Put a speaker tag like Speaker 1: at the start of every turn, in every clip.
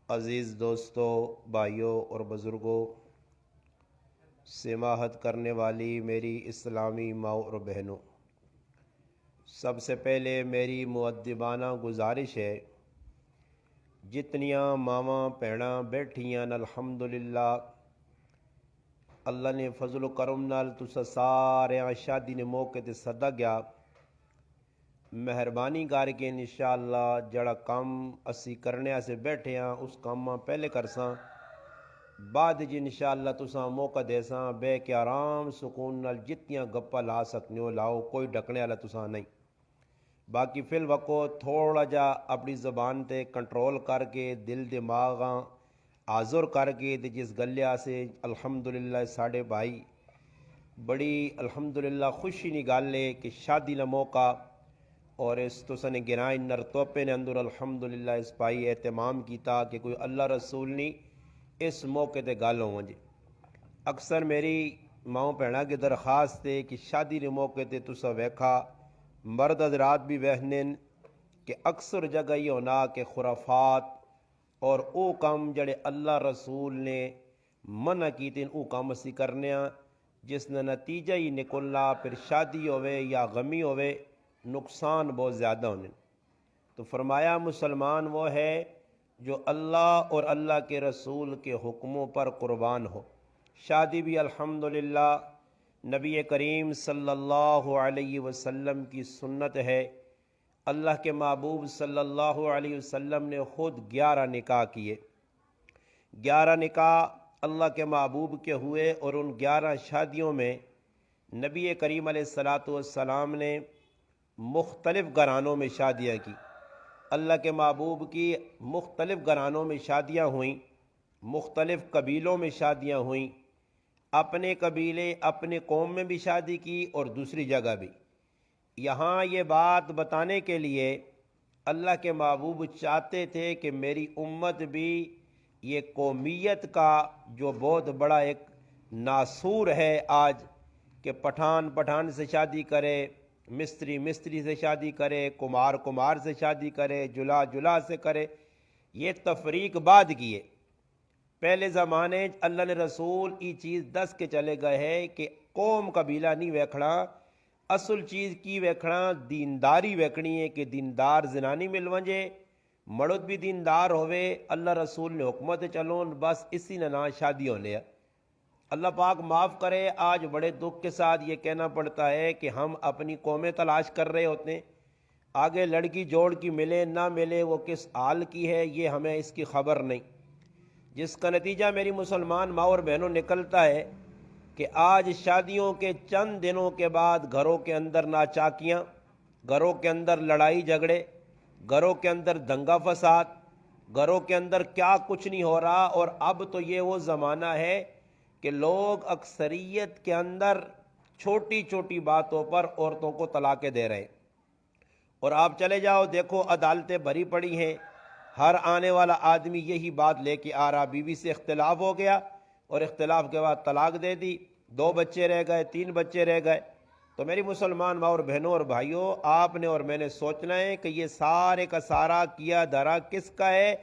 Speaker 1: عزیز دوستوں، بھائیوں اور بزرگوں، سماحت کرنے والی میری اسلامی ماؤں اور بہنوں، سب سے پہلے میری مؤدبانہ گزارش ہے، جتنیاں ماواں بھیڑاں بیٹھیاں الحمدللہ اللہ نے فضل و کرم نال تسا سارے شادی نے موقع تے صدا گیا، مہربانی کر کے انشاءاللہ جڑا کام اسی کرنے سے بیٹھے ہاں اس کام پہلے کرساں، بعد جی انشاءاللہ تساں موقع دیساں بے کے آرام سکون نال جتنیاں گپا لا سکنے ہو لاؤ، کوئی ڈکنے والا تساں نہیں۔ باقی فی الوقت تھوڑا جا اپنی زبان تے کنٹرول کر کے دل دماغاں آزر کر کے جس گلیا سے الحمدللہ ساڑھے بھائی بڑی الحمدللہ خوشی نہیں گل ہے کہ شادی نہ موقع اور اس تو نے گرائیں نر توپے نے اندر الحمدللہ اس پائی اہتمام کیتا کہ کوئی اللہ رسول نہیں اس موقع تے گل ہو جی۔ اکثر میری ماؤں بھیڑاں کی درخواست ہے کہ شادی نے موقع تے تسا ویکھا مرد حضرات بھی وہنن کہ اکثر جگہ یہ ہونا کہ خرافات اور او کام جڑے اللہ رسول نے منع کیتے او کام اسی کرنے ہاں جس نے نتیجہ ہی نکلنا پھر شادی ہوئے یا غمی ہوئے نقصان بہت زیادہ ہونے۔ تو فرمایا مسلمان وہ ہے جو اللہ اور اللہ کے رسول کے حکموں پر قربان ہو۔ شادی بھی الحمدللہ نبی کریم صلی اللہ علیہ وسلم کی سنت ہے، اللہ کے محبوب صلی اللہ علیہ وسلم نے خود 11 نکاح کیے، 11 نکاح اللہ کے محبوب کے ہوئے اور ان 11 شادیوں میں نبی کریم علیہ السلام نے مختلف گھرانوں میں شادیاں کی۔ اللہ کے محبوب کی مختلف گھرانوں میں شادیاں ہوئیں، مختلف قبیلوں میں شادیاں ہوئیں، اپنے قبیلے اپنے قوم میں بھی شادی کی اور دوسری جگہ بھی۔ یہاں یہ بات بتانے کے لیے اللہ کے محبوب چاہتے تھے کہ میری امت بھی یہ قومیت کا جو بہت بڑا ایک ناسور ہے آج کہ پٹھان سے شادی کرے، مستری سے شادی کرے، کمار سے شادی کرے، جلا سے کرے، یہ تفریق بعد کیے۔ پہلے زمانے اللہ نے رسول یہ چیز دس کے چلے گئے ہے کہ قوم قبیلہ نہیں ویکھنا، اصل چیز کی ویکھنا دینداری ویکھنی ہے کہ دیندار زنانی مل ونجے، مرد بھی دیندار ہوئے، اللہ رسول نے حکمت چلون بس اسی نہ شادی ہونے۔ اللہ پاک معاف کرے، آج بڑے دکھ کے ساتھ یہ کہنا پڑتا ہے کہ ہم اپنی قومیں تلاش کر رہے ہوتے ہیں، آگے لڑکی جوڑ کی ملے نہ ملے وہ کس حال کی ہے یہ ہمیں اس کی خبر نہیں، جس کا نتیجہ میری مسلمان ماں اور بہنوں نکلتا ہے کہ آج شادیوں کے چند دنوں کے بعد گھروں کے اندر ناچاکیاں، گھروں کے اندر لڑائی جھگڑے، گھروں کے اندر دنگا فساد، گھروں کے اندر کیا کچھ نہیں ہو رہا۔ اور اب تو یہ وہ زمانہ ہے کہ لوگ اکثریت کے اندر چھوٹی چھوٹی باتوں پر عورتوں کو طلاقیں دے رہے ہیں، اور آپ چلے جاؤ دیکھو عدالتیں بھری پڑی ہیں، ہر آنے والا آدمی یہی بات لے کے آ رہا، بیوی سے اختلاف ہو گیا اور اختلاف کے بعد طلاق دے دی، 2 بچے رہ گئے، 3 بچے رہ گئے۔ تو میری مسلمان ماں اور بہنوں اور بھائیوں، آپ نے اور میں نے سوچنا ہے کہ یہ سارے کا سارا کیا دھرا کس کا ہے،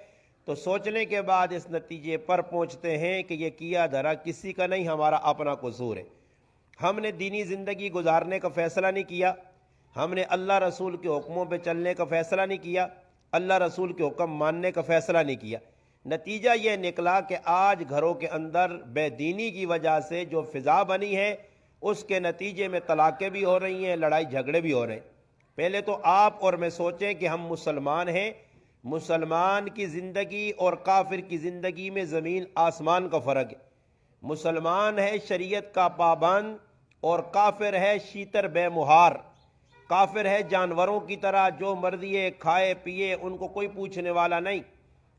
Speaker 1: تو سوچنے کے بعد اس نتیجے پر پہنچتے ہیں کہ یہ کیا دھرا کسی کا نہیں، ہمارا اپنا قصور ہے۔ ہم نے دینی زندگی گزارنے کا فیصلہ نہیں کیا، ہم نے اللہ رسول کے حکموں پہ چلنے کا فیصلہ نہیں کیا، اللہ رسول کے حکم ماننے کا فیصلہ نہیں کیا۔ نتیجہ یہ نکلا کہ آج گھروں کے اندر بے دینی کی وجہ سے جو فضا بنی ہے اس کے نتیجے میں طلاقیں بھی ہو رہی ہیں، لڑائی جھگڑے بھی ہو رہے ہیں۔ پہلے تو آپ اور میں سوچیں کہ ہم مسلمان ہیں، مسلمان کی زندگی اور کافر کی زندگی میں زمین آسمان کا فرق ہے۔ مسلمان ہے شریعت کا پابند اور کافر ہے شیتر بے مہار، کافر ہے جانوروں کی طرح جو مرضی ہے کھائے پیے، ان کو کوئی پوچھنے والا نہیں،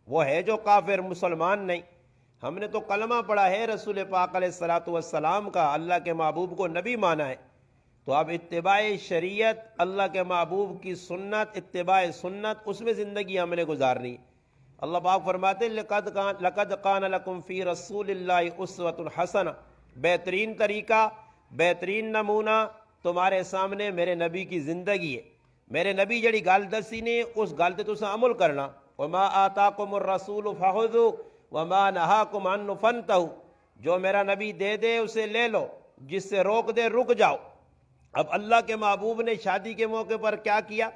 Speaker 1: وہ ہے جو کافر، مسلمان نہیں۔ ہم نے تو کلمہ پڑھا ہے رسول پاک علیہ السلام کا، اللہ کے محبوب کو نبی مانا ہے، تو اب اتباع شریعت، اللہ کے محبوب کی سنت، اتباع سنت، اس میں زندگی ہم نے گزارنی۔ اللہ پاک فرماتے ہیں لقد کان لکم فی رسول اللہ اسوۃ حسنہ، بہترین طریقہ، بہترین نمونہ تمہارے سامنے میرے نبی کی زندگی ہے۔ میرے نبی جڑی گل دسی نے اس گل تے تساں عمل کرنا، وما آتاکم الرسول فخذوا وما نہاکم عنہ فانتہوا، جو میرا نبی دے دے اسے لے لو، جس سے روک دے رک جاؤ۔ اب اللہ کے محبوب نے شادی کے موقع پر کیا کیا،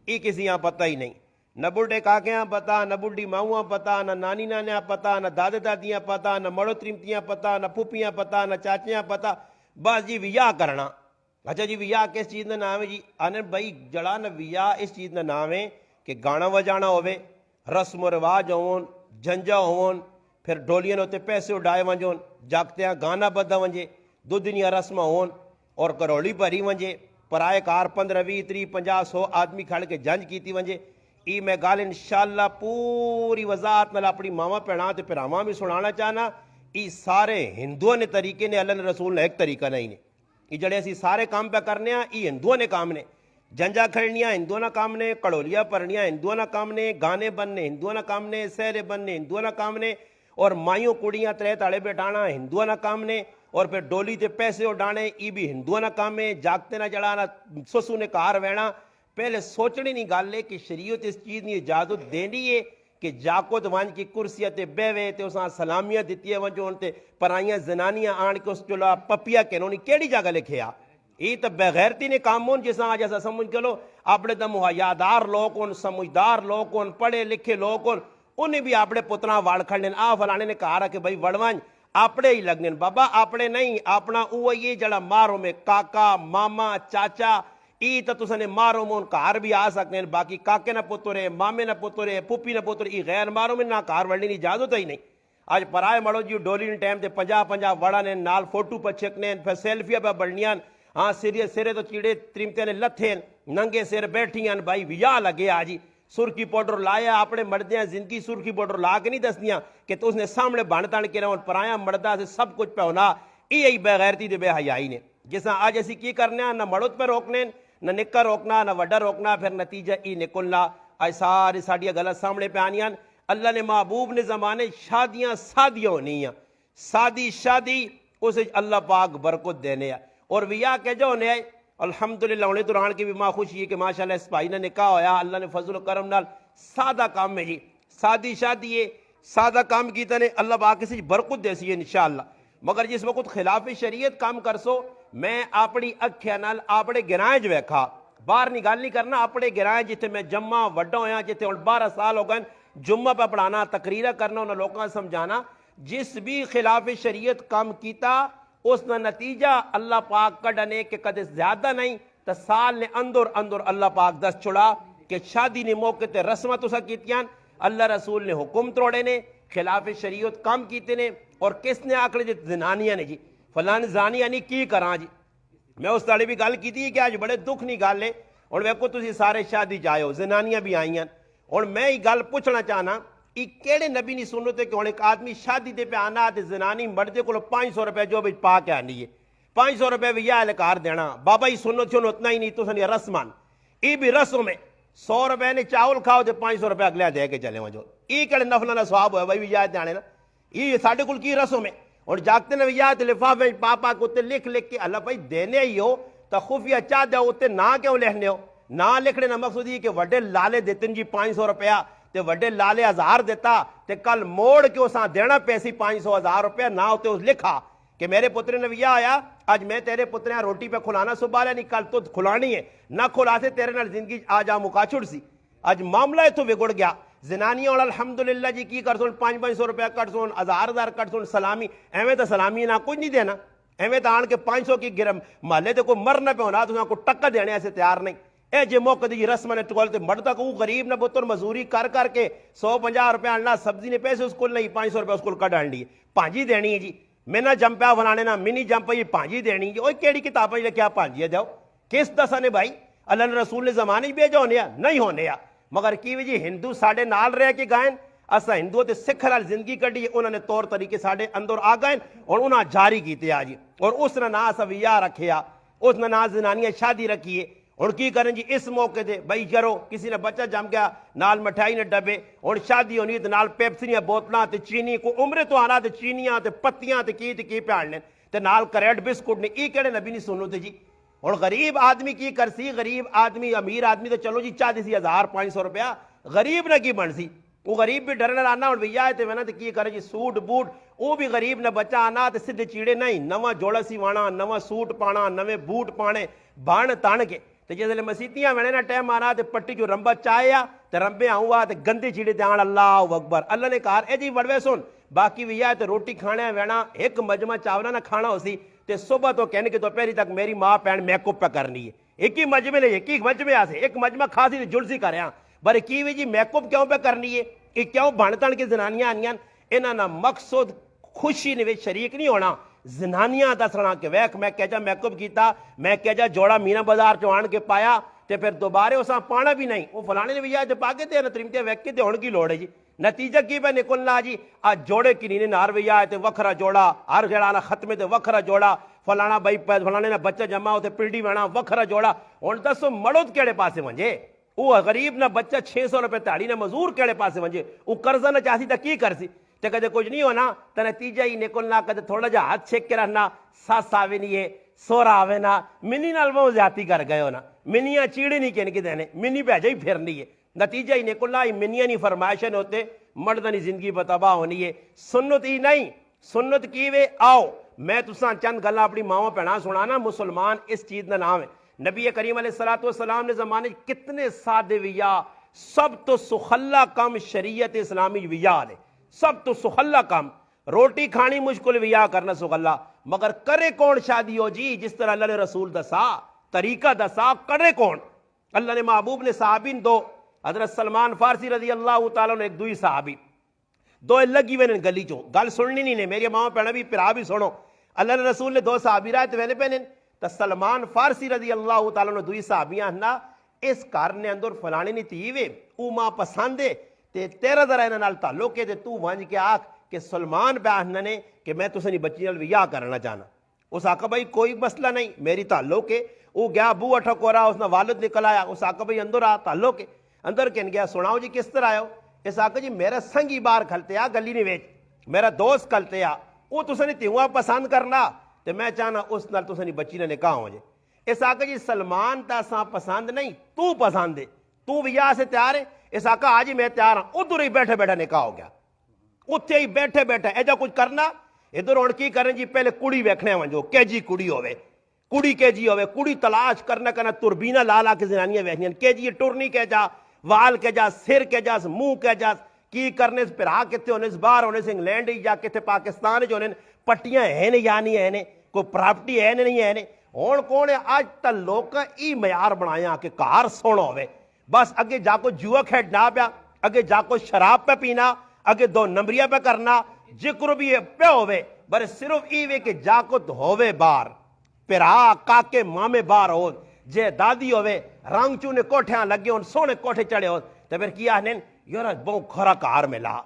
Speaker 1: یہ کسی یہاں پتہ ہی نہیں، نہ بڈھے کاکیاں پتہ، نہ بڈھی ماؤں پتہ، نہ نانی نانیاں پتہ، نہ دادے دادیاں پتہ، نہ مڑو تریمتیاں پتہ، نہ پھوپھیاں پتہ، نہ چاچیاں پتہ، بس جی ویاہ کرنا۔ اچھا جی ویاہ کس چیز کا نام ہے جی؟ آنے بھائی جڑا نا ویاہ اس چیز کا نام ہے کہ گانا وجانا ہوئے، رسم و رواج ہون، جھنجا ہون، پھر ڈولیاں ہوتے پیسے اڈائے ونجون، جاگتیاں گانا بدھا ونجے، دو دنیا رسم ہون اور کروڑی بھری ونجے، پرائے کار 15 20 30 50 100 آدمی کھڑ کے جنج کیتی ونجے۔ ای میں گال انشاءاللہ پوری وضاحت نال اپنی ماما پہنا تے پھراواں بھی سنانا چاہنا۔ ای سارے ہندوؤں نے طریقے نے، اللہ نے رسول نے ایک طریقہ نہیں نے۔ یہ جڑے اسی سارے کام پہ کرنے ہیں یہ ہندوؤں نے کام نے، جنجا کھڑنیاں ہندوؤں نے کام نے، کڑولیاں پرنیاں ہندوؤں نے کام نے، گانے بننے ہندوؤں نے کام نے، سہرے بننے ہندوؤں نے کام نے، اور مائیوں کڑیاں ترے تاڑے بیٹھانا ہندوؤں نے کام نے، اور پھر ڈولی تے پیسے اڈانے یہ بھی ہندوؤں نے کام ہے، جاگتے نہ جڑانا، سسو نے کار وینا۔ پہلے سوچنے نہیں گل ہے کہ شریعت اس چیز نے اجازت دینی ہے کہ جاکت ونج کی کرسیاں تے بیوے تے اساں سلامیاں دیتی ونجون تے پرائیاں زنانیاں آن کے اس چلا پپیا کہنونی کیڑی جگہ لکھیا؟ یہ تو بغیرتی نے کام ہون جیسا آج ایسا سمجھ کے لو اپنے تو مہیادار لوگ ہون، سمجھدار لوگ ہون، پڑھے لکھے لوگ ہون، انہیں بھی اپنے پتراں وڑ کھڑنے آ فلانے نے کہا رہا کہ بھائی وڑوانج اپنے ہی لگنے، بابا اپنے نہیں، اپنا اوہ یہ جڑا مارو میں کاکا ماما چاچا ای تو تسا نے مارو مون کار بھی آ سکتے ہیں، باقی کاکے نہ پترے مامے نہ پترے پھوپھی نہ پترے ای غیر مارو میں نہ کار وڑنے کی اجازت ہی نہیں۔ آج پرائے مڑو جی ڈولی نے ٹائم تے 50 وڑا نے نال فوٹو پہ چھکنے پھر سیلفیاں پہ بڑھنیاں، ہاں سرے تو چیڑے تریمتے نے لتھے ننگے سر بیٹھیاں بھائی ویاہ لگے آجی سرخی پاؤڈر لایا اپنے مردیاں زندگی سرخی پاؤڈر لا کے نہیں دسدیاں کہ تو اس نے سامنے بان تان کے رہا پرایا مردہ سے سب کچھ پہ ہونا، یہی بغیرتی دے بے حیائی نے جیسا آج ایسی کی کرنے نہ مڑد پہ روکنے نہ نکا روکنا نہ وڈا روکنا، پھر نتیجہ ای نکلنا۔ آج ساری ساڑیاں غلط سامنے پہ آنیاں۔ اللہ نے محبوب نے زمانے شادیاں سادیاں ہونی ہیں، سادی شادی اسے اللہ پاک برکت دینے ہیں، اور ویاہ کے جو ہونے ہیں الحمدللہ انہیں دوران کی بھی ماں خوشی ہے کہ ماشاءاللہ اس بھائی نے نکاح ہویا، اللہ نے فضل و کرم نال سادہ کام میں جی سادی شادی ہے، سادہ کام کیتا نے اللہ پاک کسی برکت دے سی ہے انشاءاللہ۔ مگر جس وقت خلاف شریعت کام کر سو میں اپنی اکھیاں نال اپنے گرائیں جو ویکھا، باہر نہیں گل نہیں کرنا، اپنے گرائیں جتھے میں جمعہ وڈا ہویا جتھے 12 سال ہو گئے جمعہ پہ پڑھانا تقریرہ کرنا انہوں لوگوں کو سمجھانا، جس بھی خلاف شریعت کام کیتا اس کا نتیجہ اللہ پاک کڈنے کہ کدے زیادہ نہیں تو سال نے اندر اللہ پاک دس چھڑا کہ شادی نے موقع تے رسمہ تسا کیتیاں، اللہ رسول نے حکم توڑے نے، خلاف شریعت کام کیتے نے، اور کس نے آکڑے جی زنانیاں نے جی فلان زانیاں نہیں کی کراں جی۔ میں اس تاڑے بھی گل کی تھی کہ آج بڑے دکھ نہیں گل ہے، اور ویکو تسی سارے شادی جائے ہو زنانیاں بھی آئیاں، اور میں یہ گل پوچھنا چاہنا یہ کیڑے نبی نہیں سنو تے کہ ہن ایک آدمی شادی دے پہ آنا تے زنانی مردے کو 500 روپے جو بھی پا کے آنی ہے 500 روپے بھی یہ لکار دینا، بابا ہی سنو چھو اتنا ہی نہیں تو سنی رسمان ای بھی رسم ہے، 100 روپے نے چاول کھاؤ تے 500 روپے اگلے دے کے چلے وجو ای کڑے نفل نہ ثواب ہوئے بھائی یہ دیانے نا، یہ ساڈے کول کی رسم ہے، اور جاگتے نے یہ لفافے پاپا کو تے لکھ کے اللہ بھائی دینے ہی ہو تو خفیہ چاہ دے تے نہ کیوں لکھنے ہو، نہ لکھنے نہ مقصود یہ کہ وڈے لالے دیتے جی 500 روپیہ تے وڈے لالے 1000 دیتا تے کل موڑ کے اساں دینا پیسی 500 1000 روپیہ نہ ہوتے اس لکھا کہ میرے پترے نے ویاہ آیا آج میں تیرے پترے روٹی پہ کھلانا صبح لے نہیں کل تو کھلانی ہے نہ کھلا سے تیرے نال زندگی آج آ مکا چھڑ سی، آج معاملہ اتو بگڑ گیا۔ زنانیاں اور الحمدللہ جی کی کر سن 500 روپیہ کٹ سن 1000 کٹ سن سلامی ایویں تو سلامی نہ کچھ نہیں دینا، ایویں تو آن کے 500 کی گرم محلے تے کوئی مرنا پہ ہونا تو کو ٹکا دینے ایسے تیار نہیں، اے جے موقع دی رسم نے ٹکولتے مرد کو غریب نے بطور مزوری کر کے 150 روپے آنا سبزی نے پیسے اس کو نہیں 500 روپے اس کو کٹ آن لیے پانجی دینی ہے جی، میں نہ جمپیا فلانے نہ منی جمپ یہ پانجی دینی ہے، اوہ کیڑی کتاب ہے کیا پانجی جاؤ کس دسا نے بھائی اللہ رسول نے زمانے بھیجا ہونے نہیں ہونے مگر کی وجہ ہندو ساڑے نال رہ کے گائیں اسا ہندو تے سکھ نال زندگی کڈی انہوں نے طور طریقے ساڑے اندر آ گئے اور انہاں جاری کیتے آجی، اور اس نے نہ اسا ویاہ رکھیا اس نے نہ زنانیاں شادی رکھیے، اور کی کریں جی اس موقع دے بھائی کرو کسی نے بچہ جم گیا نال مٹھائی نے ڈبے اور شادی ہونی تے نال پیپسیاں بوتلاں تے چینی کو عمرے تو آنا تے چینیاں تے پتیاں تے کی پیاڑنے تے نال کریٹ بسکٹ نے ای کہڑے نبی نہیں سنو تے جی، اور غریب آدمی کی کرسی غریب آدمی امیر آدمی تو چلو جی چاہ دی سی 1000 500 روپیہ غریب نہ کی بن سی وہ غریب بھی ڈرنے آنا اور بھیا ہے تو کی کرے جی سوٹ بوٹ وہ بھی غریب نہ بچہ آنا تو سیدھے چیڑے نہیں نواں جوڑا سی وانا نواں سوٹ پانا نویں بوٹ پانے بان تان کے تو جس مسیتیاں وینے نا ٹائم آنا تو پٹی جو رمبا چاہیا تو رمبے آؤں تو گندے چیڑے تے آن اللہ اکبر اللہ نے کہا اے جی وڑوے سن باقی بھی ہے تو روٹی کھانے وینا ایک مجمع چاولا نہ کھانا ہو سی تو صبح تو کہنے کے تو پہلی تک میری ماں پہن میک اپ پہ کرنی ہے ایک ہی مجمع لے ایک ہی مجمع آسے ایک مجمع خاصی تو جلسی کر رہا بر کی وی جی میک اپ کیوں پہ کرنی ہے یہ کیوں بن تن کے زنانیاں آنیاں انہاں نا مقصد خوشی نے شریک نہیں ہونا زنانیاں دسنا کہ ویک میں کہہ جا میک اپ کیتا میں کہہ جا جوڑا مینا بازار چ آن کے پایا تے پھر دوبارہ اساں پانا بھی نہیں وہ فلانے نے بھی آج پا کے تے ترمتے ویک کے تے ہن کی لوڑ ہے جی نتیجہ کی پہ نکلنا جی آج جوڑے کی نینے نار بھی آئے تے وکھرا جوڑا ہر جڑا ختمے تے وکھرا جوڑا فلانا بھائی فلانے نے بچہ جمع ہوتے پلڈی بنا وکھرا جوڑا ہن دسو مڑوت کیڑے پاسے ونجے وہ غریب نہ بچہ 600 روپے تاڑی نہ مزور کیڑے پاسے ونجے وہ قرضہ نہ چاہتی تا کی کرسی تے کدے کچھ نہیں ہونا تے نتیجہ ہی نکلنا کدے تھوڑا جا ہاتھ چھک کے رہنا ساس آوے نہیں ہے سورا آوے نا منی نال وہ زیادتی کر گئے ہونا منیاں چیڑے نہیں کہنے کے دینے منی پہ جائی پھرنی ہے نتیجہ ہی نکلنا ہی منیاں نہیں فرمائشن ہوتے مردنی زندگی بتباہ ہونی ہے سنت ہی نہیں سنت کی وے آؤ میں تساں چند گلا اپنی ماں پہنا سنانا مسلمان اس چیز کا نام ہے نبی کریم علیہ السلام نے زمانے کتنے سادے ویا سب تو سخلا کام شریعت اسلامی ویا دے سب تو سخلا کام روٹی کھانی مشکل ویا کرنا سخلا مگر کرے کون شادی ہو جی جس طرح اللہ نے رسول دسا طریقہ دسا کرے کون اللہ نے محبوب نے صحابین دو حضرت سلمان فارسی رضی اللہ تعالیٰ نے ایک دوئی صحابی دو لگی وینے گلی چو گل سننی نہیں نے میری ماں پہنا بھی پرا بھی سنو اللہ نے رسول نے دو صحابی رائے تو وینے پہنے تو سلمان فارسی رضی اللہ تعالیٰ نے دوئی صحابیاں ہنا اس کارنے اندر فلانے نہیں تیوے او ماں پسندے تے تیرا ذرا انہاں نال تعلق ہے تے تو وانج کے آکھ کہ سلمان بیاہنا نے کہ میں تسنی بچی نال ویاہ کرنا چاہنا اس آقا بھائی کوئی مسئلہ نہیں میری تعلق ہے وہ گیا بو اٹھا کو رہا اس نے والد نکل آیا اس آقا بھائی اندر آ تعلق ہے اندر کہن گیا سناؤ جی کس طرح آئے ہو اس آقا جی میرا سنگی بار کھلتے آ گلی نہیں ویچ میرا دوست کھلتے آ وہ تسنی تیوہاں پسند کرنا تے میں چاہنا اس نال تسنی بچی نے نکاح ہو جائے اس آقا جی سلمان تا ساں پسند نہیں تو پسند ہے تو ویاہ سے تیار ہے اس آقا آج ہی میں تیار ہوں ادھر ہی بیٹھے بیٹھے نکاح ہو گیا اتھے ہی بیٹھے بیٹھے ایجا کچھ کرنا ادھر اور کی کریں جی پہلے کڑی ویکھنے ونجو کہ جی کڑی ہوئے کڑی کے جی ہوئے کڑی تلاش کرنا تربینہ لالا کے زنانیاں ویکھنیاں کہ جی ٹرنی کے جا وال کے جا سر کے جا منہ کے جا کی کرنے سے پھر آ کتے ہونے سے باہر ہونے سے انگلینڈ یا کتے پاکستان جو ہونے پٹیاں ہیں نہیں یا نہیں ہیں کوئی پراپرٹی ہے نہیں ہے ہون کون ہے آج تک لوگ ای معیار بنایا کہ کار سونا ہوئے بس اگے جا کو جوا کھیڈنا پیا اگے جا کو شراب پہ پینا اگے دو نمبریاں پہ کرنا ذکر بھی پہ ہوئے بر صرف ای وے کہ جا کو ہوئے بار پیرا کاکے مامے بار ہو جے دادی ہوئے رنگ چونے کوٹھیاں لگے ہون سونے کوٹھے چڑھے ہو تو پھر کیا ہے یار بہت کھرا کار ملا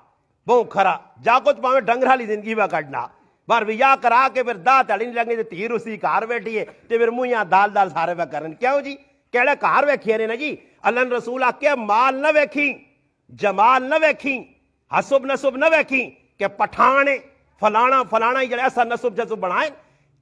Speaker 1: بہت کھرا جا کو پاویں ڈنگرہ لی زندگی میں کٹنا بار ویاہ کرا کے پھر دا تڑی نہیں لگنے تے تیر اسی کار بیٹھی ہے تے پھر منہ یہاں دال دال سارے پہ کرن کیوں جی کیڑے کار ویکھے نے نا جی اللہ رسول آکے مال نہ ویکھی جمال نہ ویکھی حسب نسب نہ ویکھی کہ پٹھانے فلانا فلانا ہی جڑا ایسا نسب جسب بنائیں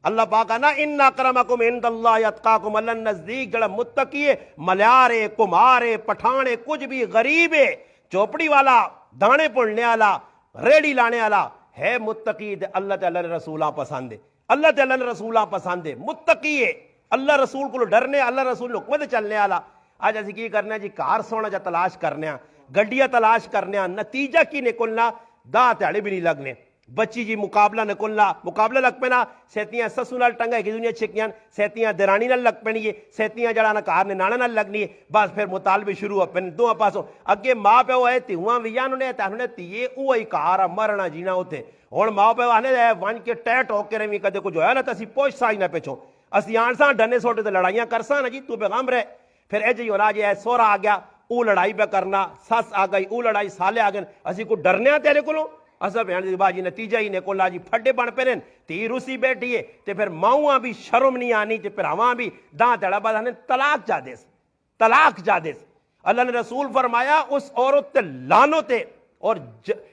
Speaker 1: اللہ پاک نا ان اکرمکم عند اللہ اتقاکم اللہ نزدیک جڑا متقی ہے ملیارے کمارے پٹھانے کچھ بھی غریب ہے چوپڑی والا دانے پڑنے والا ریڑی لانے والا ہے متقی دے اللہ تعالی نے رسولاں پسند ہے اللہ تعالی نے رسولاں پسند ہے متقی ہے اللہ رسول کو ڈرنے اللہ رسول نے حکمت چلنے والا آج اسی کی کرنا جی کار سونا جا تلاش کرنے گڈیاں تلاش کرنے نتیجہ کی نکلنا دا تیڑے بھی نہیں لگنے بچی جی مقابلہ نکلنا مقابلہ لگ پینا سیتیاں سسو نال ٹنگا کی دنیا چھکیاں سیتیاں درانی نال لگ پینی ہے سیتیاں جڑا نہ کار نے نانا نال لگنی ہے بس پھر مطالبے شروع ہو پین دو پاسوں اگے ماں پہ ہوئے تیواں ویاں نے تاہنے تیے اوہی کار مرنا جینا ہوتے اور ماں پہ آنے دے ون کے ٹیٹ ہو کے رہی کدے کچھ ہویا نا تسی پوچھ سا ہی نہ پیچھو اسی آنساں ڈنے سوٹے تے لڑائیاں کرساں نا جی تو پیغام رہے پھر اے جی ہونا جی اے سورا آ گیا او لڑائی پہ کرنا سس آ گئی او لڑائی سالے آ گئے اسی کو ڈرنے آ تیرے کولوں اصل بہن باجی نتیجہ ہی نکولا جی پھڈے بن پہنن تی روسی بیٹھی ہے تے پھر ماؤں بھی شرم نہیں آنی تے پھر ہواں بھی داں تڑا بعد ہنے طلاق جا دیس طلاق جا دیس اللہ نے رسول فرمایا اس عورت تے لانو تے اور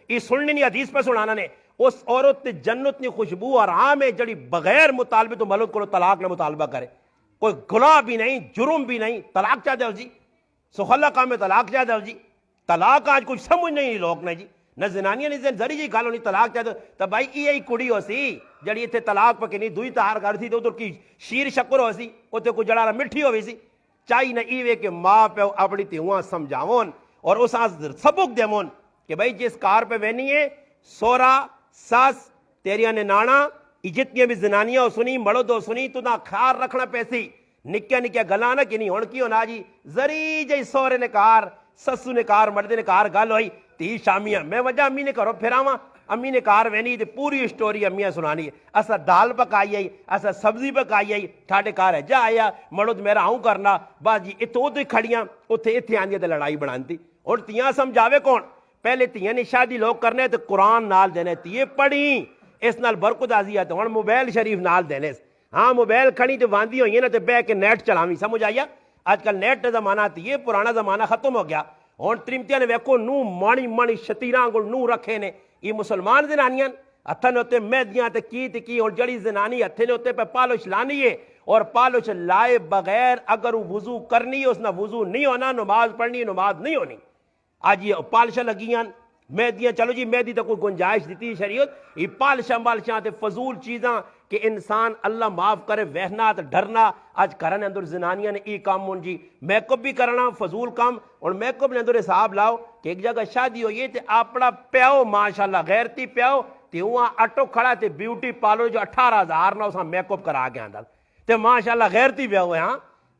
Speaker 1: یہ سننی نہیں حدیث پہ سنانا نے اس عورت تے جنت نی خوشبو آرام ہے جڑی بغیر مطالبے تو ملک کو طلاق نہ مطالبہ کرے کوئی گناہ بھی نہیں جرم بھی نہیں طلاق چاہ دے جی سخلا کام میں طلاق چاہ دے جی طلاق آج کچھ سمجھ نہیں لوگ نے جی نہ زنانیاں نے ذری جی گل ہونی طلاق چاہتے تو بھائی یہ کڑی ہو سی جڑی اتنے طلاق پہ کنی دوئی تہار کر سی تو ادھر کی شیر شکر ہو سی اتنے کوئی جڑا مٹھی ہوئی سی چاہیے نہ ایوے کہ ماں پیو اپنی تیواں سمجھاون اور اس سبق دیمون کہ بھائی جس کار پہ بہنی ہے سورا ساس تیریاں نے نانا جتنی بھی زنانیاں سنی مڑو دو سنی تو نہ خیال رکھنا پیسی نکیا نکیا گلا نہ کنی ہون کی ہونا جی ذری جی سورے نے کار سسو نے کار مردے نے کار گل ہوئی تی شامیاں میں وجہ امی نے کرو پھراواں امی نے کار وینی تے پوری سٹوری امیاں سنانی ہے اسا دال پکائی آئی اسا سبزی پکائی آئی ٹھاڈے کار ہے جا آیا مڑو تے میرا آؤں کرنا بس جی اتو تے کھڑیاں اتھے اتھے آندی تے لڑائی بنانتی اور تیاں سمجھاوے کون پہلے تیاں نے شادی لوگ کرنے تے قرآن نال دینے تیے پڑھی اس نال برکت آزی ہے تو ہن موبائل شریف نال دینے ہاں موبائل کھڑی تے واندی ہوئی ہے نا تے بہ کے نیٹ چلاویں سمجھ آیا آج کل نیٹ زمانہ تی یہ پرانا زمانہ ختم ہو گیا ہوں ترمتیاں نے ویکو نو مانی مانی شتیراں گل نو رکھے نے یہ مسلمان زنانیاں ہتھاں تے مہدیاں تے کی اور جڑی زنانی ہتھے نے تے پہ پالش لانی ہے اور پالش لائے بغیر اگر وضو کرنی ہے اس نہ وضو نہیں ہونا نماز پڑھنی ہے نماز نہیں ہونی آج یہ پالشاں لگیاں مہدیاں چلو جی مہدی تو کوئی گنجائش دیتی شریعت یہ پالشاں بالشاں تے فضول چیزاں کہ انسان اللہ معاف کرے وہنا تے ڈرنا آج کرنے اندر زنانیاں نے ای کام ہون جی میک اپ بھی کرنا فضول کام اور میک اپ نے اندر حساب لاؤ کہ ایک جگہ شادی ہوئی تے اپنا پیو ماشاءاللہ غیرتی پیو تے وہاں آٹو کھڑا تے بیوٹی پارلر جو 18,000 نہ اساں میک اپ کرا کے آندا تے ماشاءاللہ غیرتی پیو ہے ہاں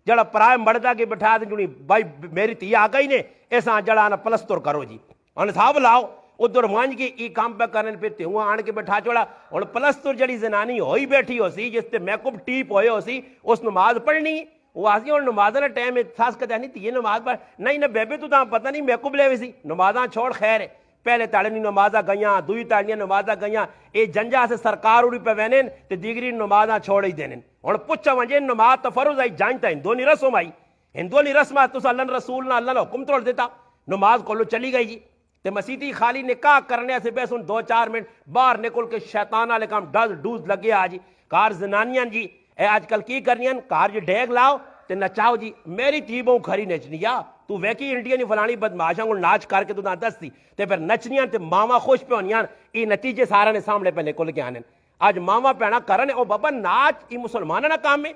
Speaker 1: جڑا پرائے مردہ کے بٹھا دے جنی بھائی میری تی آ گئی نے ایسا جڑا نا پلستر کرو جی اور حساب لاؤ ادھر مانج کے ای کام پہ کرنے پہ تے ہوا آن کے بٹھا چھوڑا اور پلستر جڑی زنانی ہوئی بیٹھی ہو سی جس تے میک اپ ٹیپ ہوئے ہو سی اس نماز پڑھنی وہ آسی اور نماز نہ ٹائم خاص کہتے ہیں نہیں نماز پڑھ نہیں نہ بیبے تو تاں پتہ نہیں میک اپ لے ہوئی سی نمازاں چھوڑ خیر ہے پہلے تاڑنی نمازاں گئیاں دوئی تاڑنی نمازاں گئیاں اے جنجا سے سرکار اڑی پہ وینن تے دیگری نمازاں چھوڑ ہی دینن اور پچھا ونجے نماز تفرض آئی جانتا ہندونی رسم آئی ہندونی رسم آئی تو اللہ رسول نہ اللہ نے حکم توڑ دیتا نماز کولو چلی گئی جی تے مسیحی خالی نکاح کرنے سے بے سن 2-4 منٹ باہر نکل کے شیطانہ لے کام ڈوز لگے آجی کار زنانیاں جی اے آج کل کی کرنیاں کار جو ڈیگ لاؤ تے نچاؤ جی میری تیبوں کھری نچنیا تو ویکی انڈیا نہیں فلانی بدماشاں کو ناچ کر کے تو نہ دستی تے پھر نچنیاں تے ماما خوش پہ ہونیاں ای نتیجے سارا نے سامنے پہ نکل کے آنے آج ماما پینا کرنے او بابا ناچ ای مسلمانہ نہ کام میں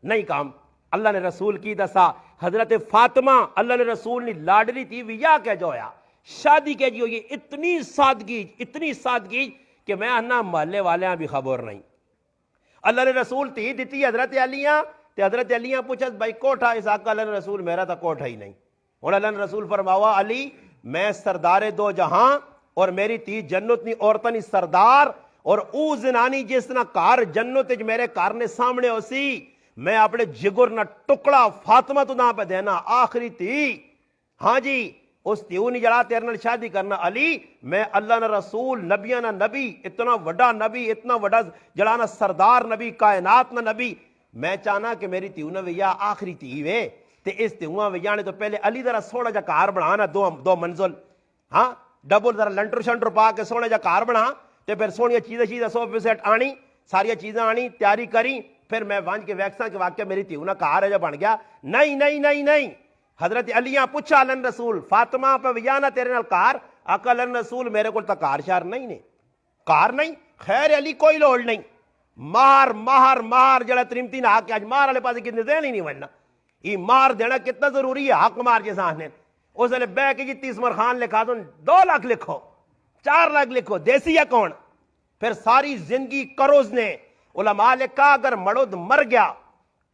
Speaker 1: نہیں کام اللہ نے رسول کی دسا حضرت فاطمہ اللہ نے رسول نے لاڈلی تھی ویا کہ جو ہے شادی کے جو یہ اتنی سادگی کہ میں انا محلے والے بھی خبر نہیں اللہ نے رسول تھی دیتی حضرت علیاں تے حضرت علیاں پوچھا بھائی کوٹھا اس آقا اللہ نے رسول میرا تھا کوٹھا ہی نہیں اور اللہ نے رسول فرماوا علی میں سردار دو جہاں اور میری تی جنت نی عورتنی سردار اور او زنانی جس نہ کار جنت میرے کار نے سامنے ہو سی میں اپنے جگر نہ ٹکڑا فاطمہ تو نہ پہ دینا آخری تھی ہاں جی اس تیو نہیں جڑا تیرے نال شادی کرنا علی میں اللہ نہ رسول نبیاں نہ نبی اتنا وڈا نبی اتنا وڈا جڑا نہ سردار نبی کائنات نہ نبی میں چاہنا کہ میری تیو نہ ویا آخری تی وے تے اس تیوہاں ویا نے تو پہلے علی ذرا سوڑا جا کار بنانا دو منزل ہاں ڈبل ذرا لنٹر شنٹر پا کے سونے جا کار بنا تے پھر سونی چیزیں سوفے سیٹ آنی ساری چیزیں آنی تیاری کری پھر میں وانج کے ویکساں کے واقعہ میری تیو نہ کار ہے جا بن گیا نہیں حضرت علیاں پوچھا اللہ رسول فاطمہ پہ ویانا تیرے نال کار آقا اللہ رسول میرے کو تا کار شار نہیں نے کار نہیں خیر علی کوئی لوڑ نہیں مہار جڑا ترمتی نہ آکے آج مہار والے پاسے کتنے دین ہی نہیں ورنہ یہ مہار دینا کتنا ضروری ہے حق مہار جیسا آنے اس نے بے کے جی 30 مرخان لکھا دو 2 لاکھ لکھو 4 لاکھ لکھو دیسی ہے کون پھر ساری زندگی کروز نے علماء لکھا اگر مرد مر گیا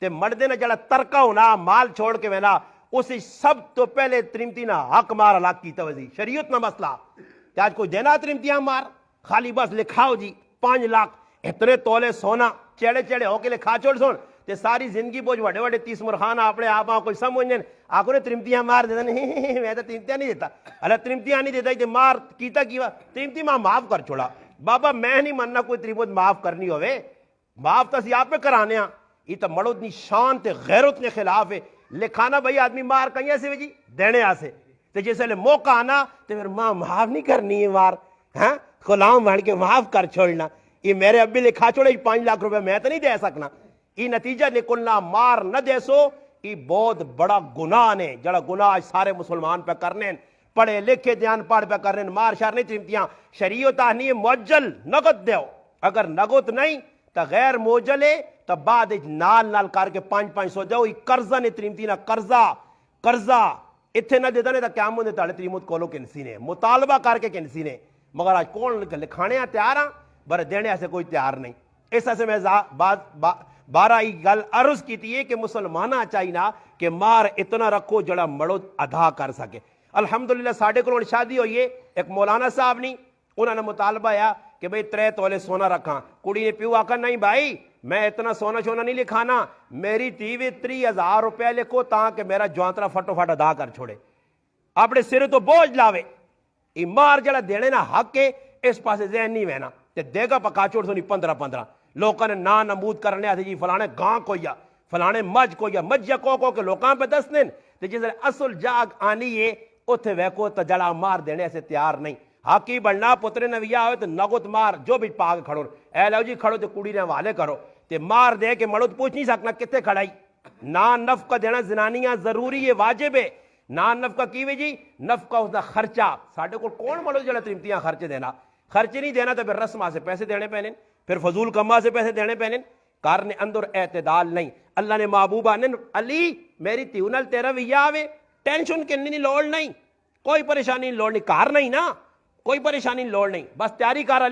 Speaker 1: تے مردے نے جڑا ترکا ہونا مال چھوڑ کے وینا اسی سب تو پہلے ترمتی نہ حق مار علاق کی توجہ شریعت نہ مسئلہ کہ آج کوئی دینا ترمتیاں مار خالی بس لکھاؤ جی 5 لاکھ اتنے تولے سونا چیڑے ہو کے لکھا چھوڑ سون تے ساری زندگی بوجھ وڈے 30 مرخان اپنے آپ کوئی سمجھنے آکو نے ترمتیاں مار دیتا نہیں میں تو ترمتیاں نہیں دیتا اللہ ترمتیاں نہیں دیتا تے مار کیتا کیوا ترمتی ماں معاف کر چھوڑا بابا میں نہیں مننا کوئی ترمت معاف کرنی ہوئے معاف تو آپ پہ کرانے ہاں یہ تو مرد نی شان تے غیرت نے خلاف ہے لکھانا بھائی آدمی مار کہیں سے جی دینے آسے تے جیسے لے موقع آنا تے پھر ماں معاف نہیں کرنی ہے مار ہاں غلام بن کے معاف کر چھوڑنا یہ میرے ابھی لکھا چھوڑے 5 لاکھ روپے میں تو نہیں دے سکنا یہ نتیجہ نکلنا مار نہ دے سو یہ بہت بڑا گناہ نے جڑا گناہ سارے مسلمان پہ کرنے پڑھے لکھے دھیان پڑھ پہ کر رہے ہیں، مار شار نہیں ترمتیاں، شریعت آہنی موجل نقد دیو، اگر نقد نہیں تو غیر موجل ہے تو بعد نال نال کر کے 500 دیو، قرضہ نے ترمتی نہ قرضہ اتنے نہ دیتا نہیں تو قیامت نے تاڑے تریمت کولو کنسی نے مطالبہ کر کے کنسی نے، مگر آج کون لکھانے تیار ہاں بر دینے ایسے کوئی تیار نہیں۔ اس سے میں بارہ گل عرض کی تھی کہ مسلمانہ چاہینا کہ مار اتنا رکھو جڑا مڑو ادا کر سکے۔ الحمدللہ ساڑھے کو شادی ہوئی ہے، ایک مولانا صاحب نہیں، انہوں نے مطالبہ ہے کہ بھئی 3 تولے سونا رکھاں، کڑی نے پیو آکا نہیں بھائی میں اتنا سونا شونا نہیں لکھانا، میری تیوی 30,000 روپے لکھو تاکہ میرا جوانترا فٹو فٹ ادا کر چھوڑے، اپنے سرے تو بوجھ لاوے، مار جڑا دینے نا حق ہے اس پاسے ذہن نہیں وینا تے دے گا پکا چھوڑ سونی 15 لوکاں نے نا نمود کرنے آتے جی فلانے گاں کو یا فلانے مجھ کو یا مجھ کو کہ لوکاں پہ دس دن تے جس اصل جاگ آنی ہے اتھے ویکو تو جڑا مار دینے سے تیار نہیں، حقی بڑھنا پترے نویا ہوئے تو نگت مار جو بھی پاک کھڑو، اے لو جی کھڑو تو کڑی نے حوالے کرو تے مار دے کے مڑو تو پوچھ نہیں سکنا کتے کھڑائی۔ نان نفقہ دینا زنانیاں ضروری ہے، واجب ہے۔ نان نفقہ کیوے جی؟ نفقہ اس دا خرچہ، ساڑھے کو کون مڑو جڑا ترمتیاں خرچ دینا، خرچ نہیں دینا تو پھر رسمہ سے پیسے دینے پہنے، پھر فضول کما سے پیسے دینے پہنے، کارنے اندر اعتدال نہیں۔ اللہ نے محبوبہ نے علی میری تیونل تیرا ویا آوے ٹینشن کنی لوڑ نہیں، کوئی پریشانی لوڑ نہیں، کار نہیں نا کوئی پریشانی لوڑ نہیں، بس تیاری کر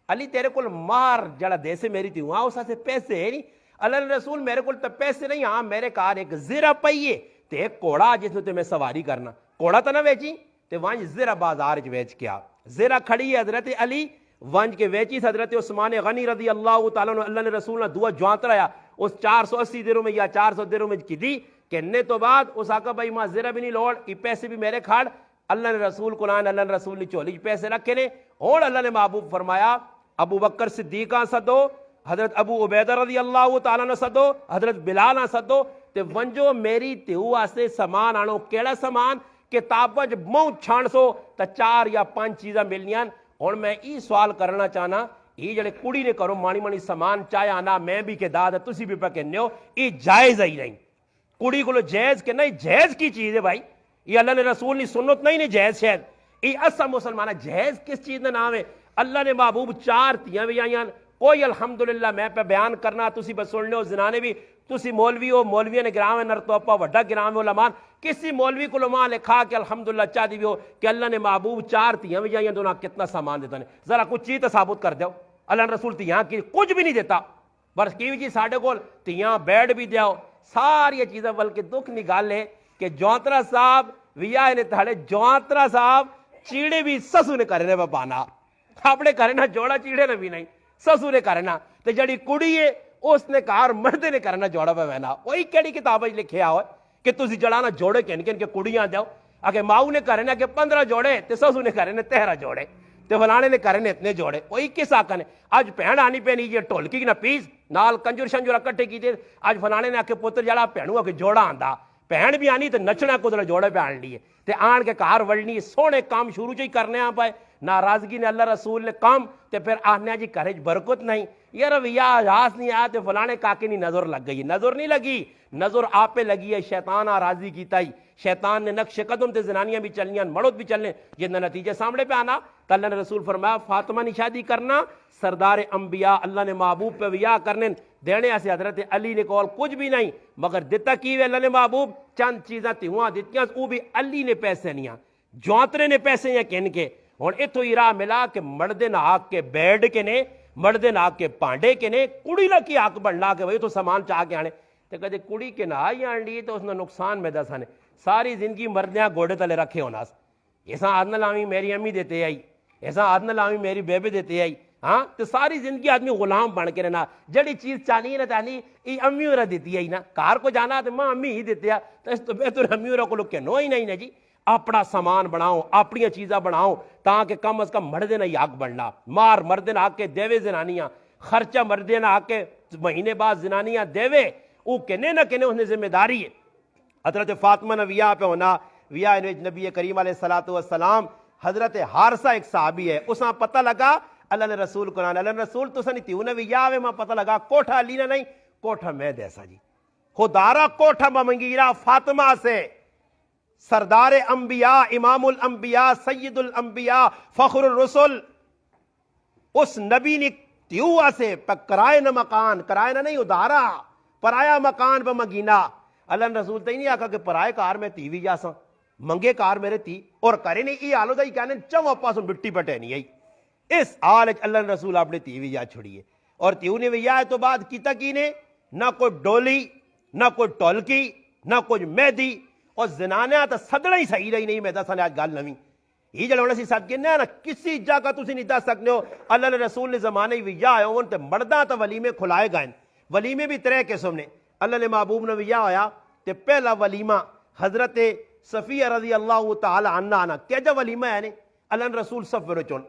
Speaker 1: علی تیرے کل مار جڑا دے سے میری تھی وہاں اسا سے پیسے ہے نہیں، اللہ نے رسول میرے کل تو پیسے نہیں، ہاں میرے کار ایک زیرہ پئیے تے ایک کوڑا جس نے تمہیں سواری کرنا، کوڑا تو نہ ویچی تے وہاں زیرہ بازار ویچ کیا، زیرہ کھڑی ہے حضرت علی ونج کے ویچی حضرت عثمان غنی رضی اللہ تعالیٰ عنہ، اللہ نے رسول نے دعا جوانت رہا اس 480 درہم میں یا 400 درہم میں کی دی، کہنے تو بعد اس آقا بھائی ماں زیرہ بھی نہیں لوڑ، یہ پیسے بھی میرے کھاڑ، اللہ نے رسول کو لائن، اللہ نے رسول نے چولی پیسے رکھے نے، اور اللہ نے محبوب فرمایا ابو بکر صدیقہ سدو، حضرت ابو عبیدہ رضی اللہ تعالیٰ نے سدو، حضرت بلال نہ سدو تے ونجو میری تیو آسے سامان آنو، کیڑا سامان کتابج موں چھان سو تا 4 یا 5 چیزاں ملنیاں۔ اور میں ای سوال کرنا چاہنا یہ جڑے کڑی نے کرو مانی سامان چاہے آنا میں بھی کہ داد ہے تسی بھی پہ کہنے ہو یہ جائز ہی نہیں، کڑی کو جائز کہ نہیں، جائز کی چیز ہے بھائی، یہ اللہ نے رسول نے سنت نہیں جائز شاید، یہ اصل مسلمانہ جائز کس چیز نے نام ہے؟ اللہ نے محبوب 4 تیاں بھی آئیاں، کوئی الحمدللہ میں پہ بیان کرنا تسی بس سن لو، زنانے بھی تسی مولوی ہو، مولوی نے گرام ہے نرتوپا وڈا گرام ہے علمان، کسی مولوی کو علماء لکھا کہ الحمدللہ چاہتی بھی ہو کہ اللہ نے محبوب 4 تیاں بھی آئیاں، دونوں کتنا سامان دیتا ہے، ذرا کچھ چیز ثابت کر دیو، اللہ نے رسول تیاں کی کچھ بھی نہیں دیتا، بس کی جی ساڑھے کو تیاں بیڈ بھی دیو، ساری چیزیں، بلکہ دکھ نگال ہے کہ جوانترا صاحب ویا نے تھاڑے جوانترا صاحب چیڑے بھی سسو نے کرنے پہ پانا، اپنے کرنا جوڑا چیڑے نے بھی نہیں، سسو نے کرنا، تو جڑی کڑی ہے اس نے کار مردے نے کرنا جوڑا پہ بہنا، وہی کیڑی کتاب لکھیا ہوئے کہ تسی جڑانا جوڑے کن کے کڑیاں دیو، اگر ماؤ نے کرنا کہ 15 جوڑے تے سسو نے کرنے 13 جوڑے تے فلانے نے کرنے اتنے جوڑے، وہی کس آقا نے آج پہن آنی پہ نہیں یہ ٹولکی کی نہ پیس نال کنجر شنجر اکٹھے کی تھے، آج فلانے نے آکے پتر جڑا پہنوں کہ جوڑا آندہ پہن بھی آنی تو نچنا کدھر جوڑے پہ آن لیے تے آن کے کار وڑنی سونے کام شروع چاہی کرنے آن پائے، ناراضگی نے اللہ رسول نے کام تے پھر آنے جی کرج برکت نہیں، یہ رویہ راس نہیں آیا تے فلانے کاکے نہیں نظر لگ گئی، نظر نہیں لگی، نظر آپ پہ لگی ہے، شیطان آراضی کیتا ہی، شیطان نے نقش قدم تے زنانیاں بھی چلنیاں مرد بھی چلنے، جنہ نتیجے سامنے پہ آنا تو اللہ نے رسول فرمایا فاطمہ نے شادی کرنا سردار انبیاء اللہ نے محبوب پہ ویا کرنے دینے ایسے حضرت علی نے کول کچھ بھی نہیں مگر دیتا کیوے اللہ نے محبوب چند چیزاں تھی وہاں دیتیاں وہ بھی علی نے پیسے نہیں جوانترے نے پیسے ہیں کن کے، اور اتو ہی راہ ملا کہ مردے نہ آگ کے بیڈ کے نے مردے نہ آگ کے پانڈے کے نے کڑی نہ کی آگ بڑھنا کہ وہی تو سامان چاہ کے آنے تو کہتے کڑی کے نہ آئی آن لی تو اس نے نقصان میں دسانے ساری زندگی مردیاں گوڑے تلے رکھے ہونا، ایسا آدھنا لامی میری امی دیتے آئی، ایسا آدھنا لامی میری بیبے دیتے آئی، ہاں تو ساری زندگی آدمی غلام بن کے رہنا، جڑی چیز چاہنی ہے نا چاہنی یہ امی اور دیتی ہے نا، کار کو جانا تو ماں امی ہی دیتے ہیں تو اس تو بہتر امی اور کو لوگ کہنو ہی نہیں نا جی، اپنا سامان بناؤ اپنی چیزاں بناؤ تاکہ کم از کم مردے نہ آگ بڑھنا، مار مردے نہ آگ کے دیوے زنانیاں، خرچہ مردے نہ آگ کے مہینے بعد زنانیاں دیوے، وہ کہنے نہ کہنے اس نے ذمہ داری ہے۔ حضرت فاطمہ نے ویا پہ ہونا، ویا نبی کریم علیہ السلام حضرت حارثہ ایک صحابی ہے، اس میں پتہ لگا اللہ نے رسول کو نانا، اللہ نے رسول تو سنی تھی انہیں ویا آوے میں پتہ لگا کوٹھا لینا نہیں کوٹھا میں دیسا جی، خدارہ کوٹھا منگیرہ فاطمہ سے سردار انبیاء، امام الانبیاء، سید الانبیاء، فخر الرسل، اس نبی نے تیوا سے کرائے نہ مکان، کرائے نہ نہیں ادارا، پرایا مکان پہ مگینا. اللہ رسول تے نہیں آکھا کہ پرائے کار میں تی وی جاساں، منگے کار میرے تی اور کرے نہیں یہ آلو دا ہی کہنے چو پاسوں مٹی پٹے نہیں آئی. اس آلچ اللہ رسول آپ نے تی وی جا چھڑیے اور تیو نے وی آئے تو بعد کیتا کی نے نہ کوئی ڈولی، نہ کوئی ٹولکی، نہ کوئی مہدی، اور زنانے آتا صدرہ ہی صحیح رہی نہیں. میں دسا نے آج گال نویں یہ جلو سی ساتھ کے نا کسی جگہ تسی نہیں دس سکنے ہو. اللہ رسول نے زمانے وی آئے ہون تے مردہ تا ولیمے کھلائے گئے. ولیمے بھی ترے قسم نے. اللہ نے محبوب نے وی آیا تے پہلا ولیمہ حضرت صفیہ رضی اللہ تعالی عنہ آنا کیجا ولیمہ ہے نے اللہ رسول سفر چون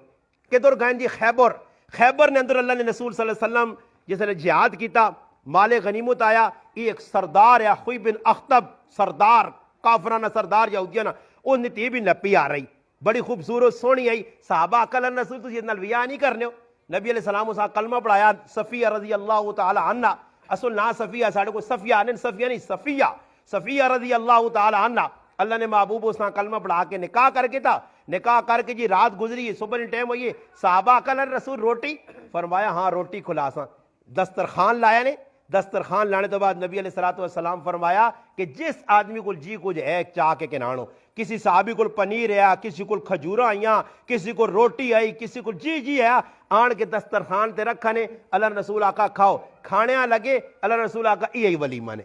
Speaker 1: کہ دور گئن جی خیبر. خیبر نے اندر اللہ نے رسول صلی اللہ علیہ وسلم جس نے جہاد کیتا، مال غنیمت آیا. یہ ایک سردار ہے خوی بن اخطب، سردار کافرانہ سردار یہودیانہ، اس نے تی بھی نپی آ رہی بڑی خوبصورت سونی آئی. صحابہ کل رسول تو یہ نلویہ نہیں کرنے ہو. نبی علیہ السلام اسا کلمہ پڑھایا صفیہ رضی اللہ تعالی عنہ. اصل نا صفیہ ساڑھے کو صفیہ نہیں صفیہ، صفیہ رضی اللہ تعالی عنہ. اللہ نے محبوب اس کلمہ پڑھا کے نکاح کر کے تھا. نکاح کر کے جی رات گزری ہے، صبح ٹائم ہوئی ہے. صحابہ کل رسول روٹی فرمایا ہاں روٹی کھلاساں. دسترخوان لایا نے. دسترخوان لانے تو بعد نبی علیہ السلام فرمایا کہ جس آدمی کو جی کچھ ہے چاہ کے کنانو، کسی صحابی کو پنیر ہے، کسی کو کھجورا آئیاں، کسی کو روٹی آئی، کسی کو جی ہے آن کے دسترخوان تے رکھا نے. اللہ رسول آقا کھاؤ، کھانے لگے. اللہ رسول آقا یہی ولیمہ نے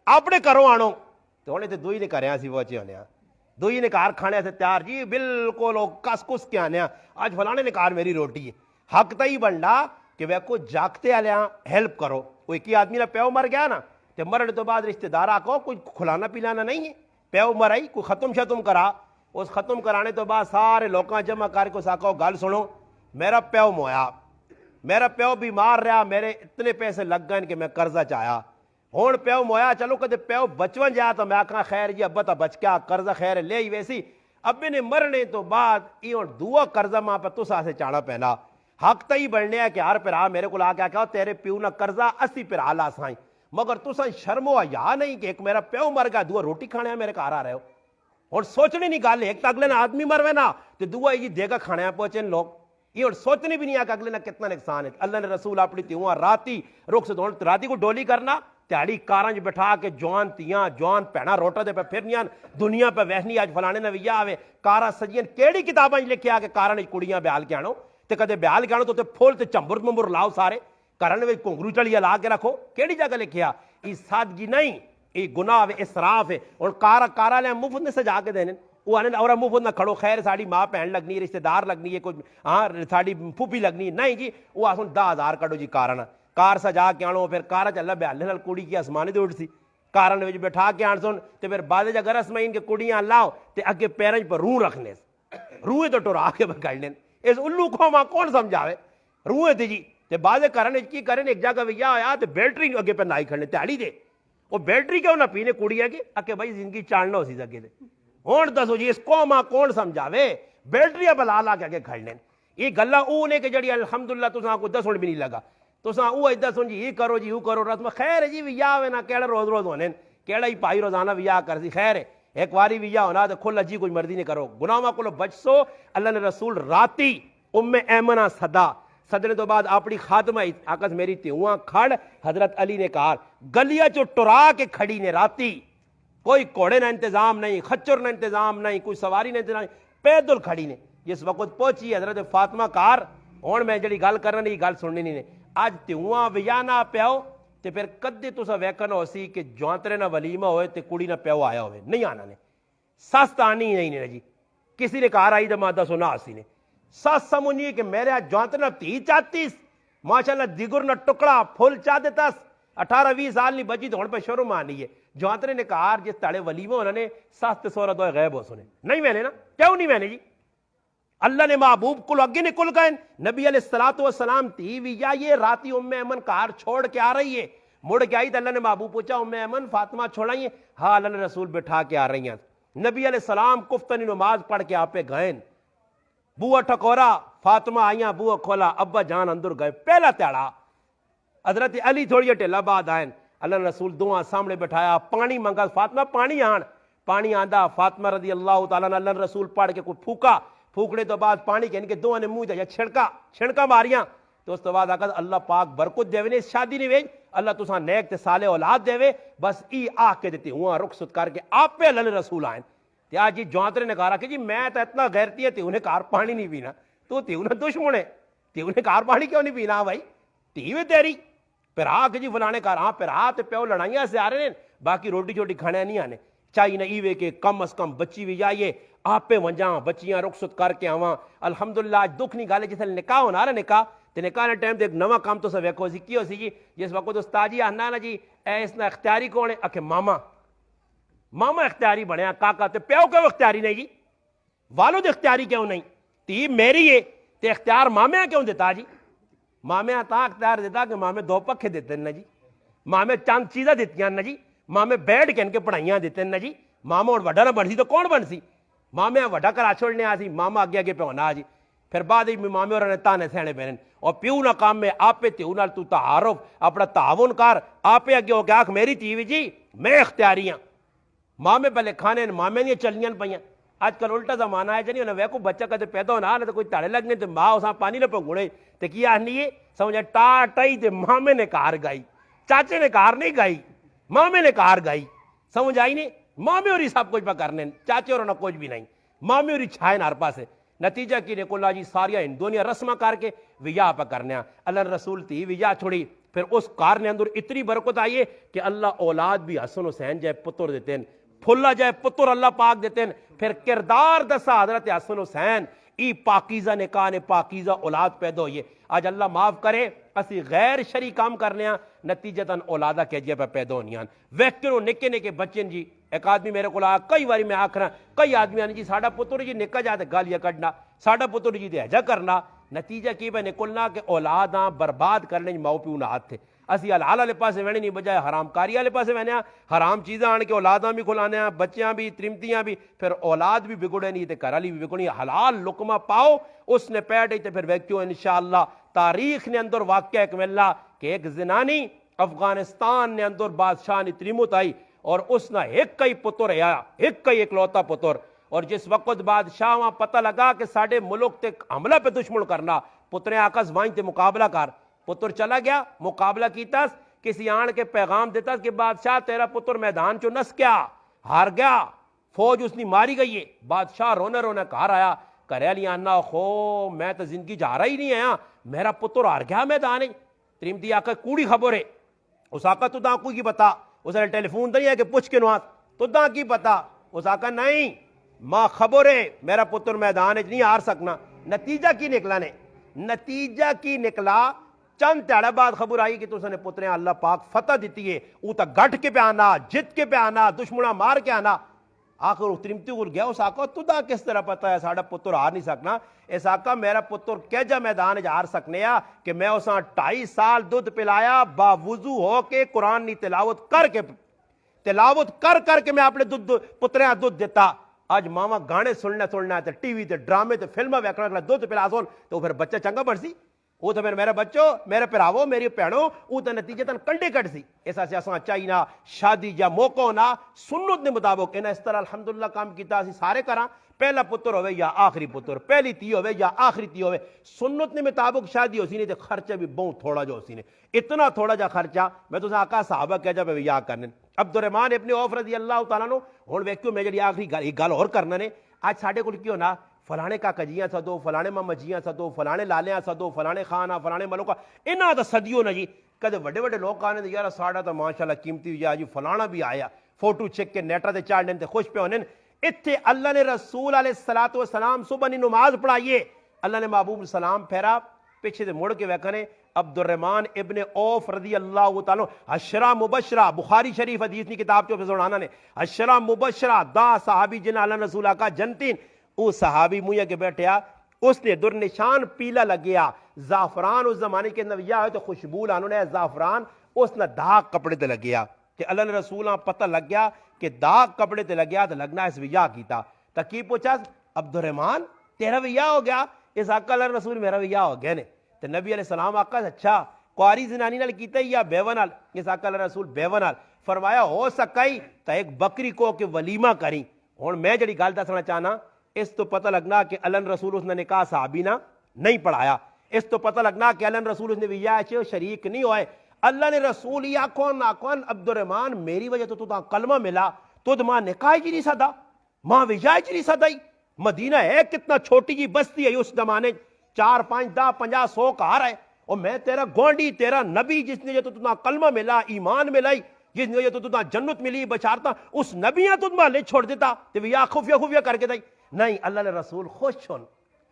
Speaker 1: اپنے کرو آنو تو ہونے تے دوئی نے کریا سی پہنچے ہونے دوئی نے کار کھانے سے تیار جی بالکل کس کس کے آنے آج فلانے نے کار میری روٹی ہے. حق تا ہی بنڈا کہ وہ کو جاگتے آلیاں ہیلپ کرو. کوئی کی آدمی نہ پیو مر گیا نا تے مرنے تو بعد رشتہ دار آکو کوئی کھلانا پلانا نہیں ہے. پیو مرائی کوئی ختم شتم کرا، اس ختم کرانے تو بعد سارے لوکاں جمع کر کے ساکو گل سنو میرا پیو مویا، میرا پیو بیمار رہا، میرے اتنے پیسے لگ گئے کہ میں قرضہ چاہیا. ہون پیو مویا چلو کدے پیو بچون جایا تو میں آکھاں خیر جی ابا تا بچ کیا قرضہ خیر لے ہی ویسی. ابے نے مرنے تو بعد یہ دعا قرضہ ماں پہ تسا سے چاڑا پہنا. حق تا ہی بڑھنے ہے کہ ہر پھرا میرے کو لا کے کہا تیرے پیو نہ قرضہ 80 پھرا لا سائیں، مگر تسا شرم ہوا یا نہیں کہ ایک میرا پیو مر گیا دعا روٹی کھانے میرے گھر آ رہے ہو. اور سوچنے نہیں گل ایک تو اگلے نا آدمی مروے نا تو دعا یہ دے گا کھانے پہنچے لوگ. یہ اور سوچنے بھی نہیں آ کہ اگلے نا کتنا نقصان ہے. اللہ نے رسول اپنی تیواں راتی رخ سے دون راتی کو ڈولی کرنا تیاڑی کارنج بٹھا کے جوان تیاں جوان پہنا روٹا دے پہ پھرنیاں دنیا پہ وہنی آج فلانے نویہ آوے کارا سجین کیڑی کتاباں لکھے آ کے کارن کڑیاں بیال کے آنو تے کدے بیال کے آنو تو پھول تے چمبر ممبر لاؤ سارے کرن وچ کنگرو چڑیا لا کے رکھو کیڑی جگہ لکھیا. یہ سادگی نہیں، یہ گناہ ہے، اسراف ہے. اور کارا لے مفت نے سجا کے دینے وہ آنے اور مفت نہ کھڑو خیر ساڑی ماں پہن لگنی رشتہ دار لگنی ہے کوئی ہاں ساڑی پھوپھی لگنی نہیں جی وہ آسن 10,000 کڑو جی کارنا کار سجا کے آنو پھر کارا چلا بیالے نال کڑی کی آسمانی دے اٹھ سی کارن وچ بٹھا کے آن سن تے پھر بعد جا گرس میں ان کے کڑیاں لاؤ تے اگے پیرنج پر روح رکھنے روح تو ٹرا کے بکڑنے اس الو کو ماں کون سمجھاوے روح تے جی تے بعد کرن کی کرن ایک جگہ ویا ہویا تے بیٹری اگے پہ نائی کھڑنے تیاڑی دے وہ بیٹری کیوں نہ پینے کڑی ہے کہ اکے بھائی زندگی چالنا ہو سی سکے دے ہون دسو جی اس کو ماں کون سمجھاوے بیٹری بلا لا کے اگے کھڑنے یہ گلا او نے کہ جڑی الحمدللہ تساں کو دسن بھی نہیں لگا تساں او ادھا سن جی یہ کرو جی وہ کرو رسم خیر ہے جی ویا ہوے نہ کیڑا روز روز ہونے کیڑا ہی پائی روزانہ ویا کر سی خیر ہے ایک واری ویا ہونا تے کھلا جی کوئی مرضی نہیں کرو گناہاں کو بچ سو. اللہ نے رسول راتی ایمنہ صدا صدرے تو بعد اپنی خاتمہ آکس میری تیواں کھڑ حضرت علی نے کہا گلیا جو ٹرا کے کھڑی نے راتی کوئی کوڑے نہ انتظام نہیں خچر نہ انتظام نہیں کوئی سواری نہ انتظام پیدل کھڑی نے. جس وقت پہنچی حضرت فاطمہ کار ہون میں جڑی گل کرنا نہیں گل سننی نہیں نے آج تیواں ویا نہ پیاؤ تے پھر کدے تسا ویکن ہو سی کہ جوانترے نہ ولیمہ ہوئے تے کڑی نہ پیو آیا ہوئے نہیں آنا نے سست آنی نہیں نے جی کسی نے کار آئی دمادہ سنا آسی نے سس سمجھنی کہ میرے آج جوانترے نہ تی چاہتیس ماشاءاللہ دیگر نہ ٹکڑا پھول چاہ دیتا 18-20 سال نہیں بچی تو ہون پہ شروع مانی ہے. جوانترے نے کہا جس تاڑے ولیمہ انہوں نے سست سورہ دوئے غیب ہو سنے نہیں میں نے نا کیوں نہیں میں نے جی اللہ نے محبوب کل اگے نکل گئے نبی علیہ السلام تی وی یا یہ راتی ایمن کار چھوڑ کے آ رہی ہے مڑ کے آئی تو اللہ نے محبوب پوچھا ایمن فاطمہ چھوڑائی ہیں ہاں اللہ نے رسول بٹھا کے آ رہی ہیں. نبی علیہ السلام کفتنی نماز پڑھ کے آپ پہ گئے بوہ ٹھکورا فاطمہ آئیاں بوہ کھولا ابا جان اندر گئے پہلا تیڑا حضرت علی تھوڑی ٹھیلا بعد آئیں اللہ نے رسول دعا سامنے بٹھایا پانی منگا فاطمہ پانی آن پانی آندا فاطمہ رضی اللہ تعالیٰ نے اللہ رسول پڑھ کے کوئی پھوکا، پھوکنے تو بعد پانی کے ان کے دو نے منہ دیا چھڑکا ماریاں تو اس تو بعد آقا اللہ پاک برکت دے نے شادی نہیں ویج اللہ تساں نیک تے صالح اولاد دے وے بس ای آ کے دیتی ہوا رخصت کر کے آپ پہ اللہ نے رسول آئیں تے آج جی جوانترے نے کہا کہ جی میں تو اتنا غیرتی ہے تے انہیں کار پانی نہیں پینا تو تے انہیں دشمن ہے تے انہیں کار پانی کیوں نہیں پینا بھائی تی وے تیری پھر آ کے جی فلانے کار ہاں پھر آ تے پیو لڑائیاں سے آ رہے ہیں باقی روٹی چھوٹی کھانے نہیں آنے چاہیے نہ ایوے کہ کم از کم بچی بھی جائیے آپ پہ ونجاں بچیاں رخصت کر کے آواں الحمدللہ آج دکھ نہیں گالے جس نے نکاح ہونا رہا نکاح تے نکاح نے ٹائم تے ایک نواں کام تو سا ویکھو سی کیوں سی جی جس وقت استاد جی آنا نا جی اے اس نا اختیاری کون ہے اکھے ماما اختیاری بنیا کاکا تے پیو کیوں اختیاری نہیں جی والد اختیاری کیوں نہیں تی میری ہے تے اختیار مامے کیوں دیتا جی مامے تا اختیار دیتا کہ مامے دو پکھے دیتے ہیں نا جی مامے چند چیزیں دیتی ہیں نا جی مامے بیٹھ کے ان کے پڑھائیاں دیتے ہیں نا جی ماما اور وڈا نہ بن سی تو کون بن سی مامے وڈا کرا چھوڑنے آ سی ماما آگے پہ ہونا جی پھر بعد میں مامے اور نے تانے سہنے بہن اور پیو نہ کام میں آپ پہ تیو نال تو تعارف اپنا تعاون کر آپ پہ اگے ہو کے آنکھ میری تیوی جی میں اختیاری ہوں مامے پہلے کھانے مامے نہیں چلنیاں پہ آج کل الٹا زمانہ ہے جنہیں انہیں ویکو بچہ کدے پیدا ہونا تو کوئی تاڑے لگنے تو ماں اساں پانی نہ پنگوڑے تو کیا آنی ہے سمجھا ٹاٹائی تے مامے نے کار گائی چاچے نے کار نہیں گائی مامے نے کار گائی سمجھ آئی نہیں مامے اور ہی سب کچھ پہ کرنے چاچے اور نہ کچھ بھی نہیں مامے اور ہی چھائے نار پاسے نتیجہ کی نکلا جی ساریا ہندوانیاں رسمہ کر کے ویاہ پہ کرنے اللہ رسول تھی ویاہ چھوڑی پھر اس کار نے اندر اتنی برکت آئیے کہ اللہ اولاد بھی حسن حسین جائے پتر دیتے ہیں پھلا جائے پتر اللہ پاک دیتے ہیں پھر کردار دسا حضرت حسن حسین ای پاکیزہ نکاح نے پاکیزہ اولاد پیدا ہوئیے آج اللہ معاف کرے اسی غیر شرعی کام کرنے ہیں نتیجتاً اولادہ کہجیے پہ پیدا ہونی ہیں ویکتنوں نکے نکے بچن جی ایک آدمی میرے کو آیا کئی باری میں آکھنا کئی آدمی آنے جی ساڑھا پتر جی نکا جاتے گالیاں کڑنا ساڑھا پتر جی دے حجہ کرنا نتیجہ کی پہ نکلنا کہ اولاداں برباد کرنے جی ماؤ پیو نہ ہاتھ تھے اسی حلال والے پاسے وینے نہیں بجائے حرام کاری والے پاسے وینے حرام چیزاں آن کے اولاداں بھی کھلانے ہیں بچیاں بھی ترمتیاں بھی پھر اولاد بھی بگڑے نہیں تے کرالی بھی بگڑنی حلال لقمہ پاؤ اس نے پیٹ تے پھر ویکیوں انشاءاللہ تاریخ نے اندر واقعہ ایک ملا کہ ایک زنانی افغانستان نے اندر بادشاہ نے تریمت آئی اور اس نے ایک کئی پتر ہے ایک کئی اکلوتا پتر اور جس وقت بادشاہ وہاں پتہ لگا کہ ساڑھے ملک تے حملہ پہ دشمن کرنا پتریں آکس وائن تے مقابلہ کر پتر چلا گیا مقابلہ کیتا کسی آن کے پیغام دیتا کہ بادشاہ تیرا پتر میدان چو نس گیا ہار گیا فوج اس نے ماری گئی ہے بادشاہ رونے رونے کہا آیا کرے لیا آنا خو میں تو زندگی جا رہا ہی نہیں آیا میرا پتر ہار گیا میدان ہے تریمتی آقا کوڑی خبر ہے اس آقا تو داں کوئی کی پتا اس نے ٹیلی فون نہیں ہے کہ پوچھ کے نواز تو داں کی پتا اس آقا نہیں ماں خبر ہے میرا پتر میدان ہے نہیں ہار سکنا نتیجہ کی نکلا نے نتیجہ کی نکلا چند تیڑا بعد خبر آئی کہ تو نے پتریں اللہ پاک فتح دیتی ہے او تا گھٹ کے پہ آنا جت کے پہ آنا دشمنہ مار کے آنا آخر ترمتی گر گیا اس آقا تو دا کس طرح پتا ہے ساڑھا پتر ہار نہیں سکنا اس آقا میرا پتر کیجا میدان ہار سکنے کہ میں اساں 2.5 سال دودھ پلایا باوضو ہو کے قرآن نی تلاوت کر کے میں اپنے پتریاں دودھ دیتا آج ماما گانے سننا ہے ٹی وی تے ڈرامے تے فلمہ ویکھنا دودھ پلا سون تو پھر بچہ چنگا بن سی وہ تو پھر میرے بچوں میرے پراو میری پیڑوں وہ تو نتیجتاً کنڈے کٹ سی ایسا سے اساں چاہینا شادی یا موقع ہونا سنت نے مطابق انہیں اس طرح الحمدللہ کام کیتا اسی سارے کراں پہلا پتر ہوئے یا آخری پتر پہلی تی ہوئے یا آخری تی ہوئے سنت نے مطابق شادی ہو سی نہیں تو خرچہ بھی بہت تھوڑا جو ہو سی نہیں اتنا تھوڑا جا خرچہ میں تو آقا صحابہ کہہ جا پہ یا کرنے عبد الرحمن ابن عوف رضی اللہ تعالیٰ نو ہون ویکیو میں جڑی آخری گل اور کرنا نے آج ساڑھے کل کیوں نا فلانے کا کجیاں سدو فلانے ممجیاں سدو فلانے لالیاں سدو فلانے خانہ فلانے ملوکا انہاں دا صدیوں نا جی کدے وڈے وڈے لوگ آنے دے یارا ساڑھا تا ماشاءاللہ قیمتی بھی جی فلانا بھی آیا فوٹو چیک کے نیٹا تے چاڑنے تے خوش پہ ہونے اتھے اللہ نے رسول علیہ السلام صبح نی نماز پڑھائیے اللہ نے محبوب سلام پھیرا پیچھے دے مڑ کے ویکھنے عبد الرحمن ابن عوف رضی اللہ تعالیٰ عشرہ مبشرہ بخاری شریف حدیث نی کتاب چو پھر نے عشرہ مبشرہ دا صحابی جن اللہ رسول آقا جنتین او صحابی مویا کے بیٹھیا اس نے در نشان پیلا لگیا زعفران اس زمانے کے نویہ ہے تو خوشبو لانوں نے زعفران اس نے داغ کپڑے تے لگیا کہ اللہ نے رسول پتہ لگ گیا کہ داغ کپڑے تے لگیا تو لگنا اس ویاہ کیتا تا کی پوچھا عبد الرحمن تیرا ویاہ ہو گیا اس آقا اللہ رسول میرا ویاہ ہو گیا نے تو نبی علیہ السلام آقا اچھا کواری زنانی نال کیتا یا بیوہ نال اس آقا اللہ رسول بیوہ نال فرمایا ہو سکائی تو ایک بکری کو کہ ولیمہ کریں. ہوں میں جڑی گل دسنا چاہنا اس تو پتہ لگنا کہ اللہ رسول اس نے نکاح صحابی نہ نہیں پڑھایا. اس تو پتہ لگنا کہ اللہ رسول اس نے ویاہ شریک نہیں ہوئے. اللہ نے رسول ہی آکھون عبد الرحمان میری وجہ تو تاں کلمہ ملا تو ماں نکاح جی نہیں سدا ماں ویاہ جی نہیں سدائی. مدینہ ہے کتنا چھوٹی جی بستی ہے اس زمانے 4 5 10 50 100 گھر ہے اور میں تیرا گونڈی تیرا نبی جس نے تو تاں کلمہ ملا ایمان ملائی جس نے تو تاں جنت ملی بشارتا اس نبیاں تو محلے چھوڑ دیتا تے ویاہ خفیہ کر کے دائی. نہیں اللہ نے رسول خوش ہون.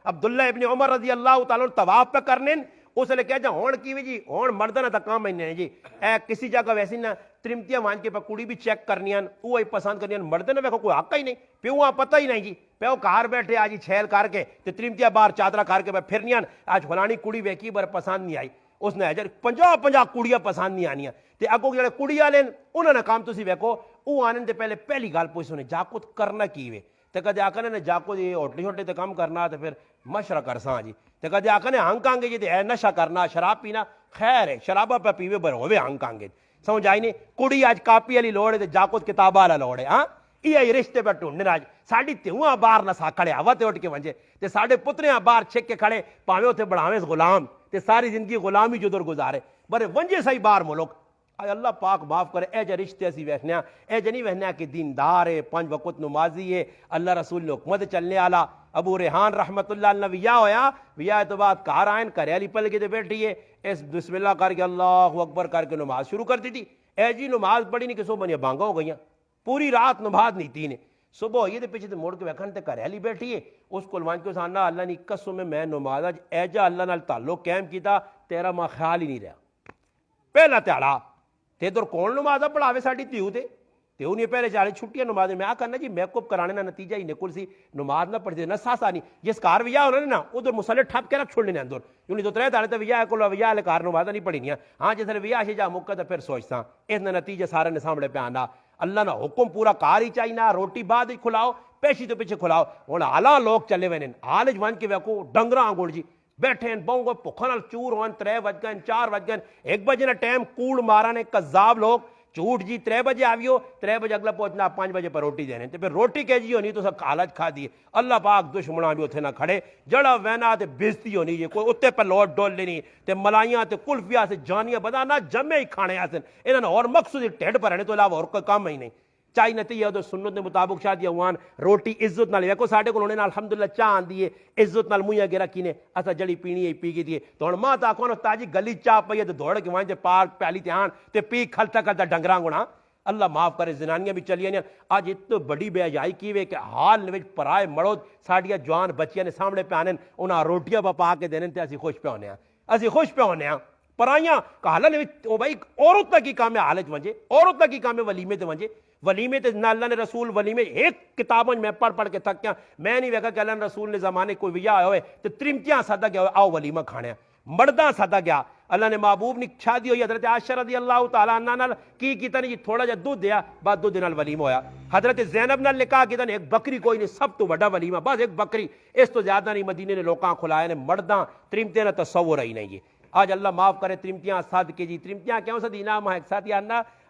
Speaker 1: عبداللہ ابن عمر رضی اللہ تعالیٰ طواف پہ کرنے اس لئے کہہ جا ہون کی جی ہون مردنا تا کام ہی نہیں جی اے کسی جگہ ویسی نہ ترمتیاں مان کے پہ کڑی بھی چیک کرنیاں وہ ہی پسند کرنیاں مردنا ویکھو کوئی حق ہی نہیں پیوہاں پتہ ہی نہیں جی پیو کار بیٹھے آجی چھیل کر کے تے ترمتیاں بار چادرہ کر کے پھرنیاں آج فلانی کڑی ویکی بر پسند نہیں آئی اس نے اجر 50 کڑیاں پسند نہیں آنیاں تے اگو جڑے کڑیاں لین انہوں نے کام تسی ویکھو وہ آنے تے پہلی گال پوچھ سنے جاکت کرنا کی وے تے کدے آکھنے نے جاکو جی ہوٹلی ہوٹلی تے کام کرنا تے پھر مشرہ کرساں جی تے کدے آکھنے ہنگ کانگے جی تے اے نشہ کرنا شراب پینا خیر ہے شرابہ پہ پیوے بر ہوئے ہنگ کانگے سمجھ آئی نہیں کڑی آج کاپی علی لوڑے تے جاکت کتابہ علی لوڑے ہاں یہ رشتے پہ ٹھونڈنے آج ساڑی تیوہاں بار نسا کھڑے آوا تے اٹھ کے ونجے تے ساڑے پتریاں بار چھک کے کھڑے پاوے ہوتے بڑھاویں غلام تے ساری زندگی غلامی جدر گزارے برے ونجے صحیح بار ملک آج اللہ پاک معاف کرے اے جا رشتے اسی ویخنیا اے جا نہیں ویخنیا کہ دیندار ہے 5 وقت نمازی ہے اللہ رسول نے حکمت چلنے آلا. ابو ریحان رحمت اللہ علیہ ویاہ ہویا ویاہ تو بعد کار آئین کریالی پل کے دے بیٹھی ہے اس بسم اللہ کر کے اللہ اکبر کر کے نماز شروع کر دی تھی. اے جی نماز پڑھی نہیں کہ صبح بنیا بانگا ہو گئیاں پوری رات نماز نہیں تھی نے صبح ہوئی تے پیچھے تے موڑ کے ویکھن تے کریالی بیٹھی ہے اس کو لوان کے سانا اللہ نے قسم میں نماز اج اے جا اللہ نال تعلق قائم کیتا تیرا ماں خیال ہی نہیں رہا. پہلا تیڑا تے ادھر کون نمازہ پڑھاوے ساڑی تیو تے تیو نہیں پہلے چاڑے چھٹیاں نماز میں آکھنا جی میک اپ کرانے نا نتیجہ ہی نکل سی نماز نہ پڑھ دے نہ ساسا نہیں جس کار ویاہ ہونا نا ادھر مسلح ٹھپ کے رکھ چھوڑنے نے اندر یوں نہیں تو ترے دانے تے ویاہ کو ویاہ لے کار نمازہ نہیں پڑھینیاں ہاں جس نے ویاہ سے جا موقع تے پھر سوچتا اس نے نتیجہ سارے نے سامنے پہ آنا اللہ نا حکم پورا کار ہی چاہینا روٹی بعد ہی کھلاؤ پیشی تو پیچھے کھلاؤ ہوں آلہ لوگ چلے ہوئے آلج ون کے ویکو ڈنگراں گوڑ جی بیٹھے ہیں بہوں گو پکھن چور ہون 3 بج گئے 4 بج گئے 1 بجے نا ٹائم کوڑ مارانے قذاب لوگ جھوٹ جی 3 بجے آویو 3 بجے اگلا پہنچنا 5 بجے پر روٹی دینے تے پھر روٹی کہہ جی ہونی تو سب کالج کھا دیے اللہ پاک دشمناں بھی اتھے نہ کھڑے جڑا وینا تے بیزتی ہونی یہ کوئی اتے پر لوٹ ڈول لینی تے ملائیاں تے کلفیاں سے جانیاں بدانا جمعے ہی کھانے آسن انہوں نے اور مقصود ٹیڑ پر رہنے تو علاوہ اور کوئی کام ہی نہیں چاہی نتی ہے تو سنت نے مطابق شادی ہوان روٹی عزت نال ویکو ساڈے کول ہونے الحمدللہ چاہ آندی ہے عزت نال منہ اگے رکھی نے اسا جڑی پینی ہے پی گئی دی تو ہن ماں تا کون تاجی گلی چاہ پئی تے دوڑ کے وہاں تے پاک پیالی تے آن تے پی کھلتا کھلتا ڈنگراں گنا اللہ معاف کرے زنانیاں بھی چلیاں نے آج اتنے بڑی بے حیائی کی وے کہ حال نے پرائے مرود ساڈیاں جوان بچیاں نے سامنے پہ آنے انہاں روٹیاں پا کے دینے تے اسی خوش پہ ہونے ہیں اسی خوش پہ ہونے ہیں پرائیاں کہالا نے او بھائی عورت تک کی کام ہے حالت ونجے عورت تک کی کام ہے ولیمے تے ونجے ولیمے تے نہ اللہ نے رسول ولیمے ایک کتابوں میں پڑھ کے تھک گیا میں نہیں ویکھا کہ اللہ نے رسول نے زمانے کوئی ویاہ ہوئے تے ترمتیاں سادا گیا آؤ ولیمہ کھانے مرداں سادا گیا اللہ نے محبوب نے شادی ہوئی حضرت عائشہ رضی اللہ تعالیٰ عنہ نال کی کیتا نہیں جی تھوڑا جا دودھ دیا بعد 2 دن نال ولیمہ ہویا حضرت زینب نال نکاح کیتا نہیں ایک بکری کوئی نہیں سب تو بڑا ولیمہ بس ایک بکری اس تو زیادہ نہیں مدینے نے لوکاں کھلائے نے مرداں ترمتیاں نہ تصور ہی نہیں یہ آج اللہ معاف کرے ترمتیاں صدقے جی ترمتیاں کیوں صدینا ماں ایک ساتھ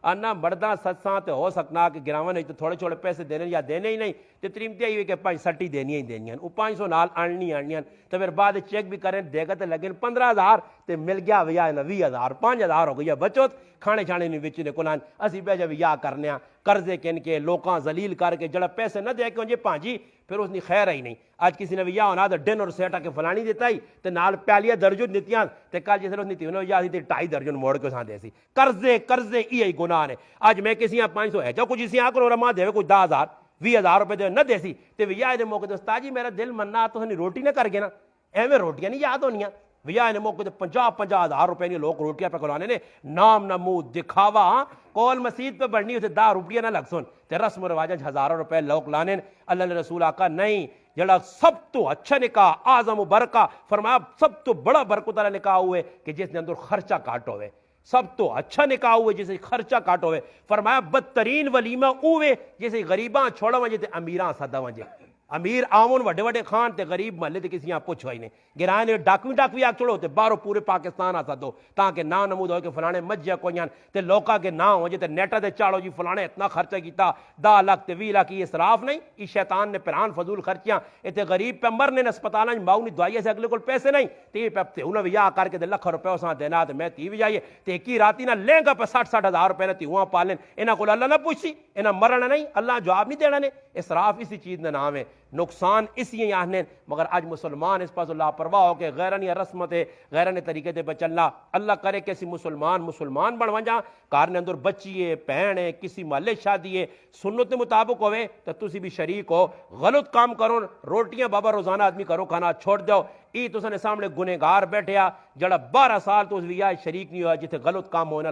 Speaker 1: آنا مرداں ستساں تے ہو سکنا کہ گراواں نہیں تو تھوڑے چھوڑے پیسے دینے یا دینے ہی نہیں تے ترمتیاں ہی کہ 5 سٹی دینی ہی دینی ہیں 500 نال آنی تو پھر بعد چیک بھی کریں دے گا تے لگن 15,000 تے مل گیا ویا 20,000 5,000 ہو گیا بچت کھانے چھانے نہیں وچ نے کولان اسی پہ جب یا کرنے قرضے کن کے لوکاں ذلیل کر کے جڑا پیسے نہ دے کے انجے پانجی پھر اس نے خیر ہی نہیں آج کسی نے ویا ہونا تو ڈنر سیٹ آ کے فلانی دیتا ہی تے نال پیالیاں درجن دیتیاں تے کل جس نے اس نے تیونوں یا تے 2.5 درجن موڑ کے اساں دے سی قرضے یہ گناہ نے آج میں کسی 500 ہے جو کچھ اسی آکر رما دے کوئی 10,000 20,000 روپے دے نہ دے سی تے ویا دے موقع تے استاد جی میرا دل مننا تو نے روٹی نہ کر گے نا ایویں روٹیاں نہیں یاد ہونیاں ویا نے موقع تے 50,000 روپے نہیں لوگ روٹیاں پہ کھلانے نے نام نمود دکھاوا کول مسجد پہ بڑھنی اسے 10 روپیاں نہ لگ سن تے رسم و رواج 1000 روپے لوگ لانے اللہ نے رسول آقا نہیں جڑا سب تو اچھا نکاح اعظم و برکہ فرمایا سب تو بڑا برکت والا نکاح ہوئے کہ جس نے اندر خرچہ کاٹ ہوئے سب تو اچھا نکاح ہوئے جسے خرچہ کاٹ ہوئے فرمایا بدترین ولیمہ ہوئے جسے غریباں چھوڑا ونجے تے امیراں سدا ونجے امیر آمن وڈے وڈے خان تے غریب محلے تے کسی پوچھو ہی نہیں گرائیں نے ڈاکوی آگ چھوڑو تے باہروں پورے پاکستان آسا دو تاکہ نا نمود ہوئے کہ فلانے مجھے کوئی تے لوکا کے نا ہو جے نیٹا تے چاڑو جی فلانے اتنا خرچہ کیتا 10 لاکھ تے 20 لاکھ یہ اسراف نہیں یہ شیطان نے پران فضول خرچیاں تے غریب پہ مرنے نے اسپتالاں ماؤ نہیں دعائیے سے اگلے کو پیسے نہیں تے پہ انہوں نے یا کر کے لکھ روپے اساں دینا تے میں تی بھی جائیے تے کی راتی نہ لیں گا پہ 60 ہزار روپے تی ہوا پالیں انہاں کو اللہ نہ پوچھی انہاں مرنا نہیں اللہ جواب نہیں دینا نے اسراف اسی چیز نے نام ہے نقصان اسی آہنے مگر آج مسلمان اس پاس اللہ پرواہ ہو کے غیرانی رسمت غیرانی طریقے تے بچلنا اللہ کرے کسی مسلمان بن وجا کار نے اندر بچی ہے بہن ہے کسی محلے شادی ہے سنت کے مطابق ہوئے تو تسی بھی شریک ہو غلط کام کرو روٹیاں بابا روزانہ آدمی کرو کھانا چھوڑ دو ای تو سنے سامنے گنہگار بیٹھے جڑا 12 سال تو اس بھی شریک نہیں ہوا جتنے غلط کام ہونے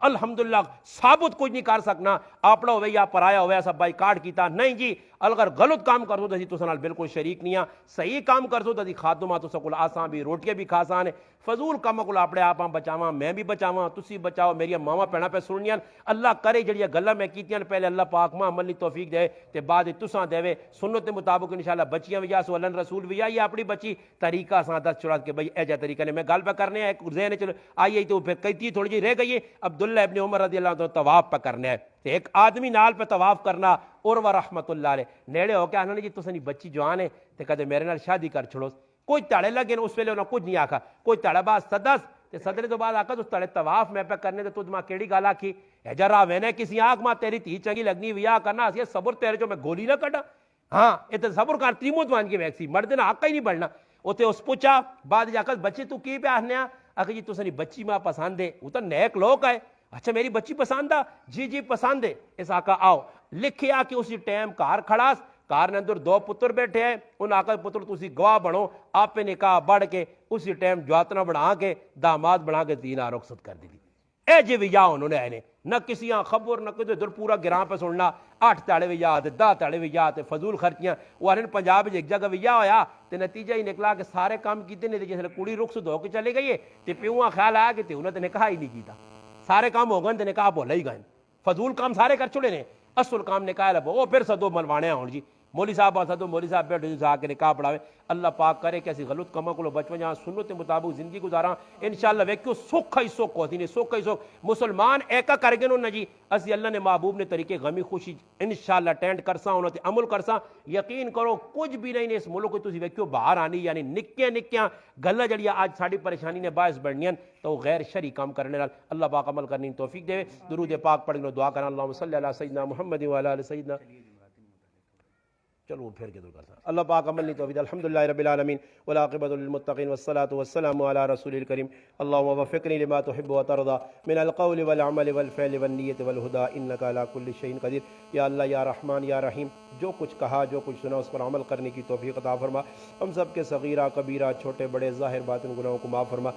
Speaker 1: الحمدللہ ثابت کچھ نہیں کر سکنا اپنا ہوئے یا پرایا ہوئے ایسا بائی کارڈ کیتا نہیں جی اگر غلط کام کر دو تو سنال بالکل شریک نہیں صحیح کام کر دو تو خاتمہ تو سکول آسان بھی روٹیاں بھی کھاسان ہے فضول کام کو اپنے آپ بچاواں میں بھی بچاواں تسی بچاؤ میری ماما پینا پہ سننیاں اللہ کرے جڑی گلاں میں کیتیاں پہلے اللہ پاک ماں عمل توفیق دے تے بعد تساں دے سنت کے مطابق انشاءاللہ بچیاں بھی جا سو اللہ رسول بھی آئی اپنی بچی طریقہ آسان دس چڑھا کے بھائی اے جا طریقہ نے میں گل پہ کرنے ایک ذہن چلو آئیے تو پھر کئی تھوڑی جی رہ گئی ہے عبداللہ ابن عمر رضی اللہ عنہ طواف پہ کرنے ہے ایک آدمی نال پہ طواف کرنا عروہ رحمت اللہ علیہ نیڑے ہو کے آنا جی تسانی بچی جوان ہے تے کہتے میرے نال شادی کر چھڑو کوئی تڑے لگے اس ویلے انہوں کچھ نہیں آکھا کوئی تڑے بعد صدس تے صدرے تو بعد آکھا تو تڑے طواف میں پہ کرنے تے تجھ ماں کیڑی گال آکھی اے جرا وینے کسی آنکھ ماں تیری تھی چنگی لگنی ویا کرنا اسی صبر تیرے جو میں گولی نہ کٹا ہاں یہ تو صبر کر تیموت مان کے ویکسی مرد نے آکا ہی نہیں بڑھنا اوتے اس پوچھا بعد جا کر بچی تو کی پہ آہنے آکھا جی تسانی بچی ماں پسند ہے وہ تو نیک لوگ ہے اچھا میری بچی پسند آ جی پسند ہے اس آقا آؤ لکھیا کہ اسی ٹائم کار کھڑاس کار نے اندر 2 پتر بیٹھے ہیں ان آقا پتر تسی گواہ بڑھو آپ پہ نکاح بڑھ کے اسی ٹائم جواتنا بڑھا کے داماد بڑھا کے دینہ رخصت کر دی اے جی ویا انہوں نے آئے نہ کسی خبر نہ کسی در پورا گرام پہ سننا 8 تاڑے ویا 10 تاڑے ویا فضول خرچیاں وہ آنے پنجاب ایک جگہ ویا ہویا تے نتیجہ ہی نکلا کہ سارے کام کیتے نہیں جیسے کڑی رخصت ہو کے چلے گئی تے پیوہاں خیال آیا کہ انہوں نے نکاح ہی نہیں کیتا سارے کام ہو گئے تے نکاح بولا ہی گئے فضول کام سارے کر چھوڑے نے اصل کام نکاح لبو وہ پھر سدو ملوانے ہوں جی مولوی صاحب آسا تو مولوی صاحب بیٹھے جا کے نکاح پڑھاوے اللہ پاک کرے کہ ایسی غلط کاموں کو بچپن جہاں سنت کے مطابق زندگی گزارا انشاءاللہ ویکھو سکھ ہی سکھ ہوتی نہیں سکھ ہی سکھ مسلمان ایکا کر گئے نہ جی اسی اللہ نے محبوب نے طریقے غمی خوشی انشاءاللہ ٹینڈ کرساں انہوں تے عمل کرساں یقین کرو کچھ بھی نہیں اس ملک کو تسی ویکھو باہر آنی یعنی نکیاں گلاں جڑیاں آج ساڑی پریشانی نے باعث بڑھنیاں تو غیر شرعی کام کرنے نال اللہ پاک عمل کرنے کی توفیق دے درود پاک پڑھنے دعا کرنا اللہم صلی علی سیدنا محمد و علی آل سیدنا چلو پھر کے دو کرتا اللہ پاک عمل نہیں توفیق الحمدللہ رب العالمین والعاقبۃ للمتقین والصلاة والسلام علی رسول الکریم اللهم وفقنی لما تحب وترضى من القول والعمل والفعل والنیت والہدى انک علی کل شیء قدیر یا اللہ یا رحمان یا رحیم جو کچھ کہا جو کچھ سنا اس پر عمل کرنے کی توفیق عطا فرما ہم سب کے صغیرہ کبیرہ چھوٹے بڑے ظاہر باطن گناہوں کو معاف فرما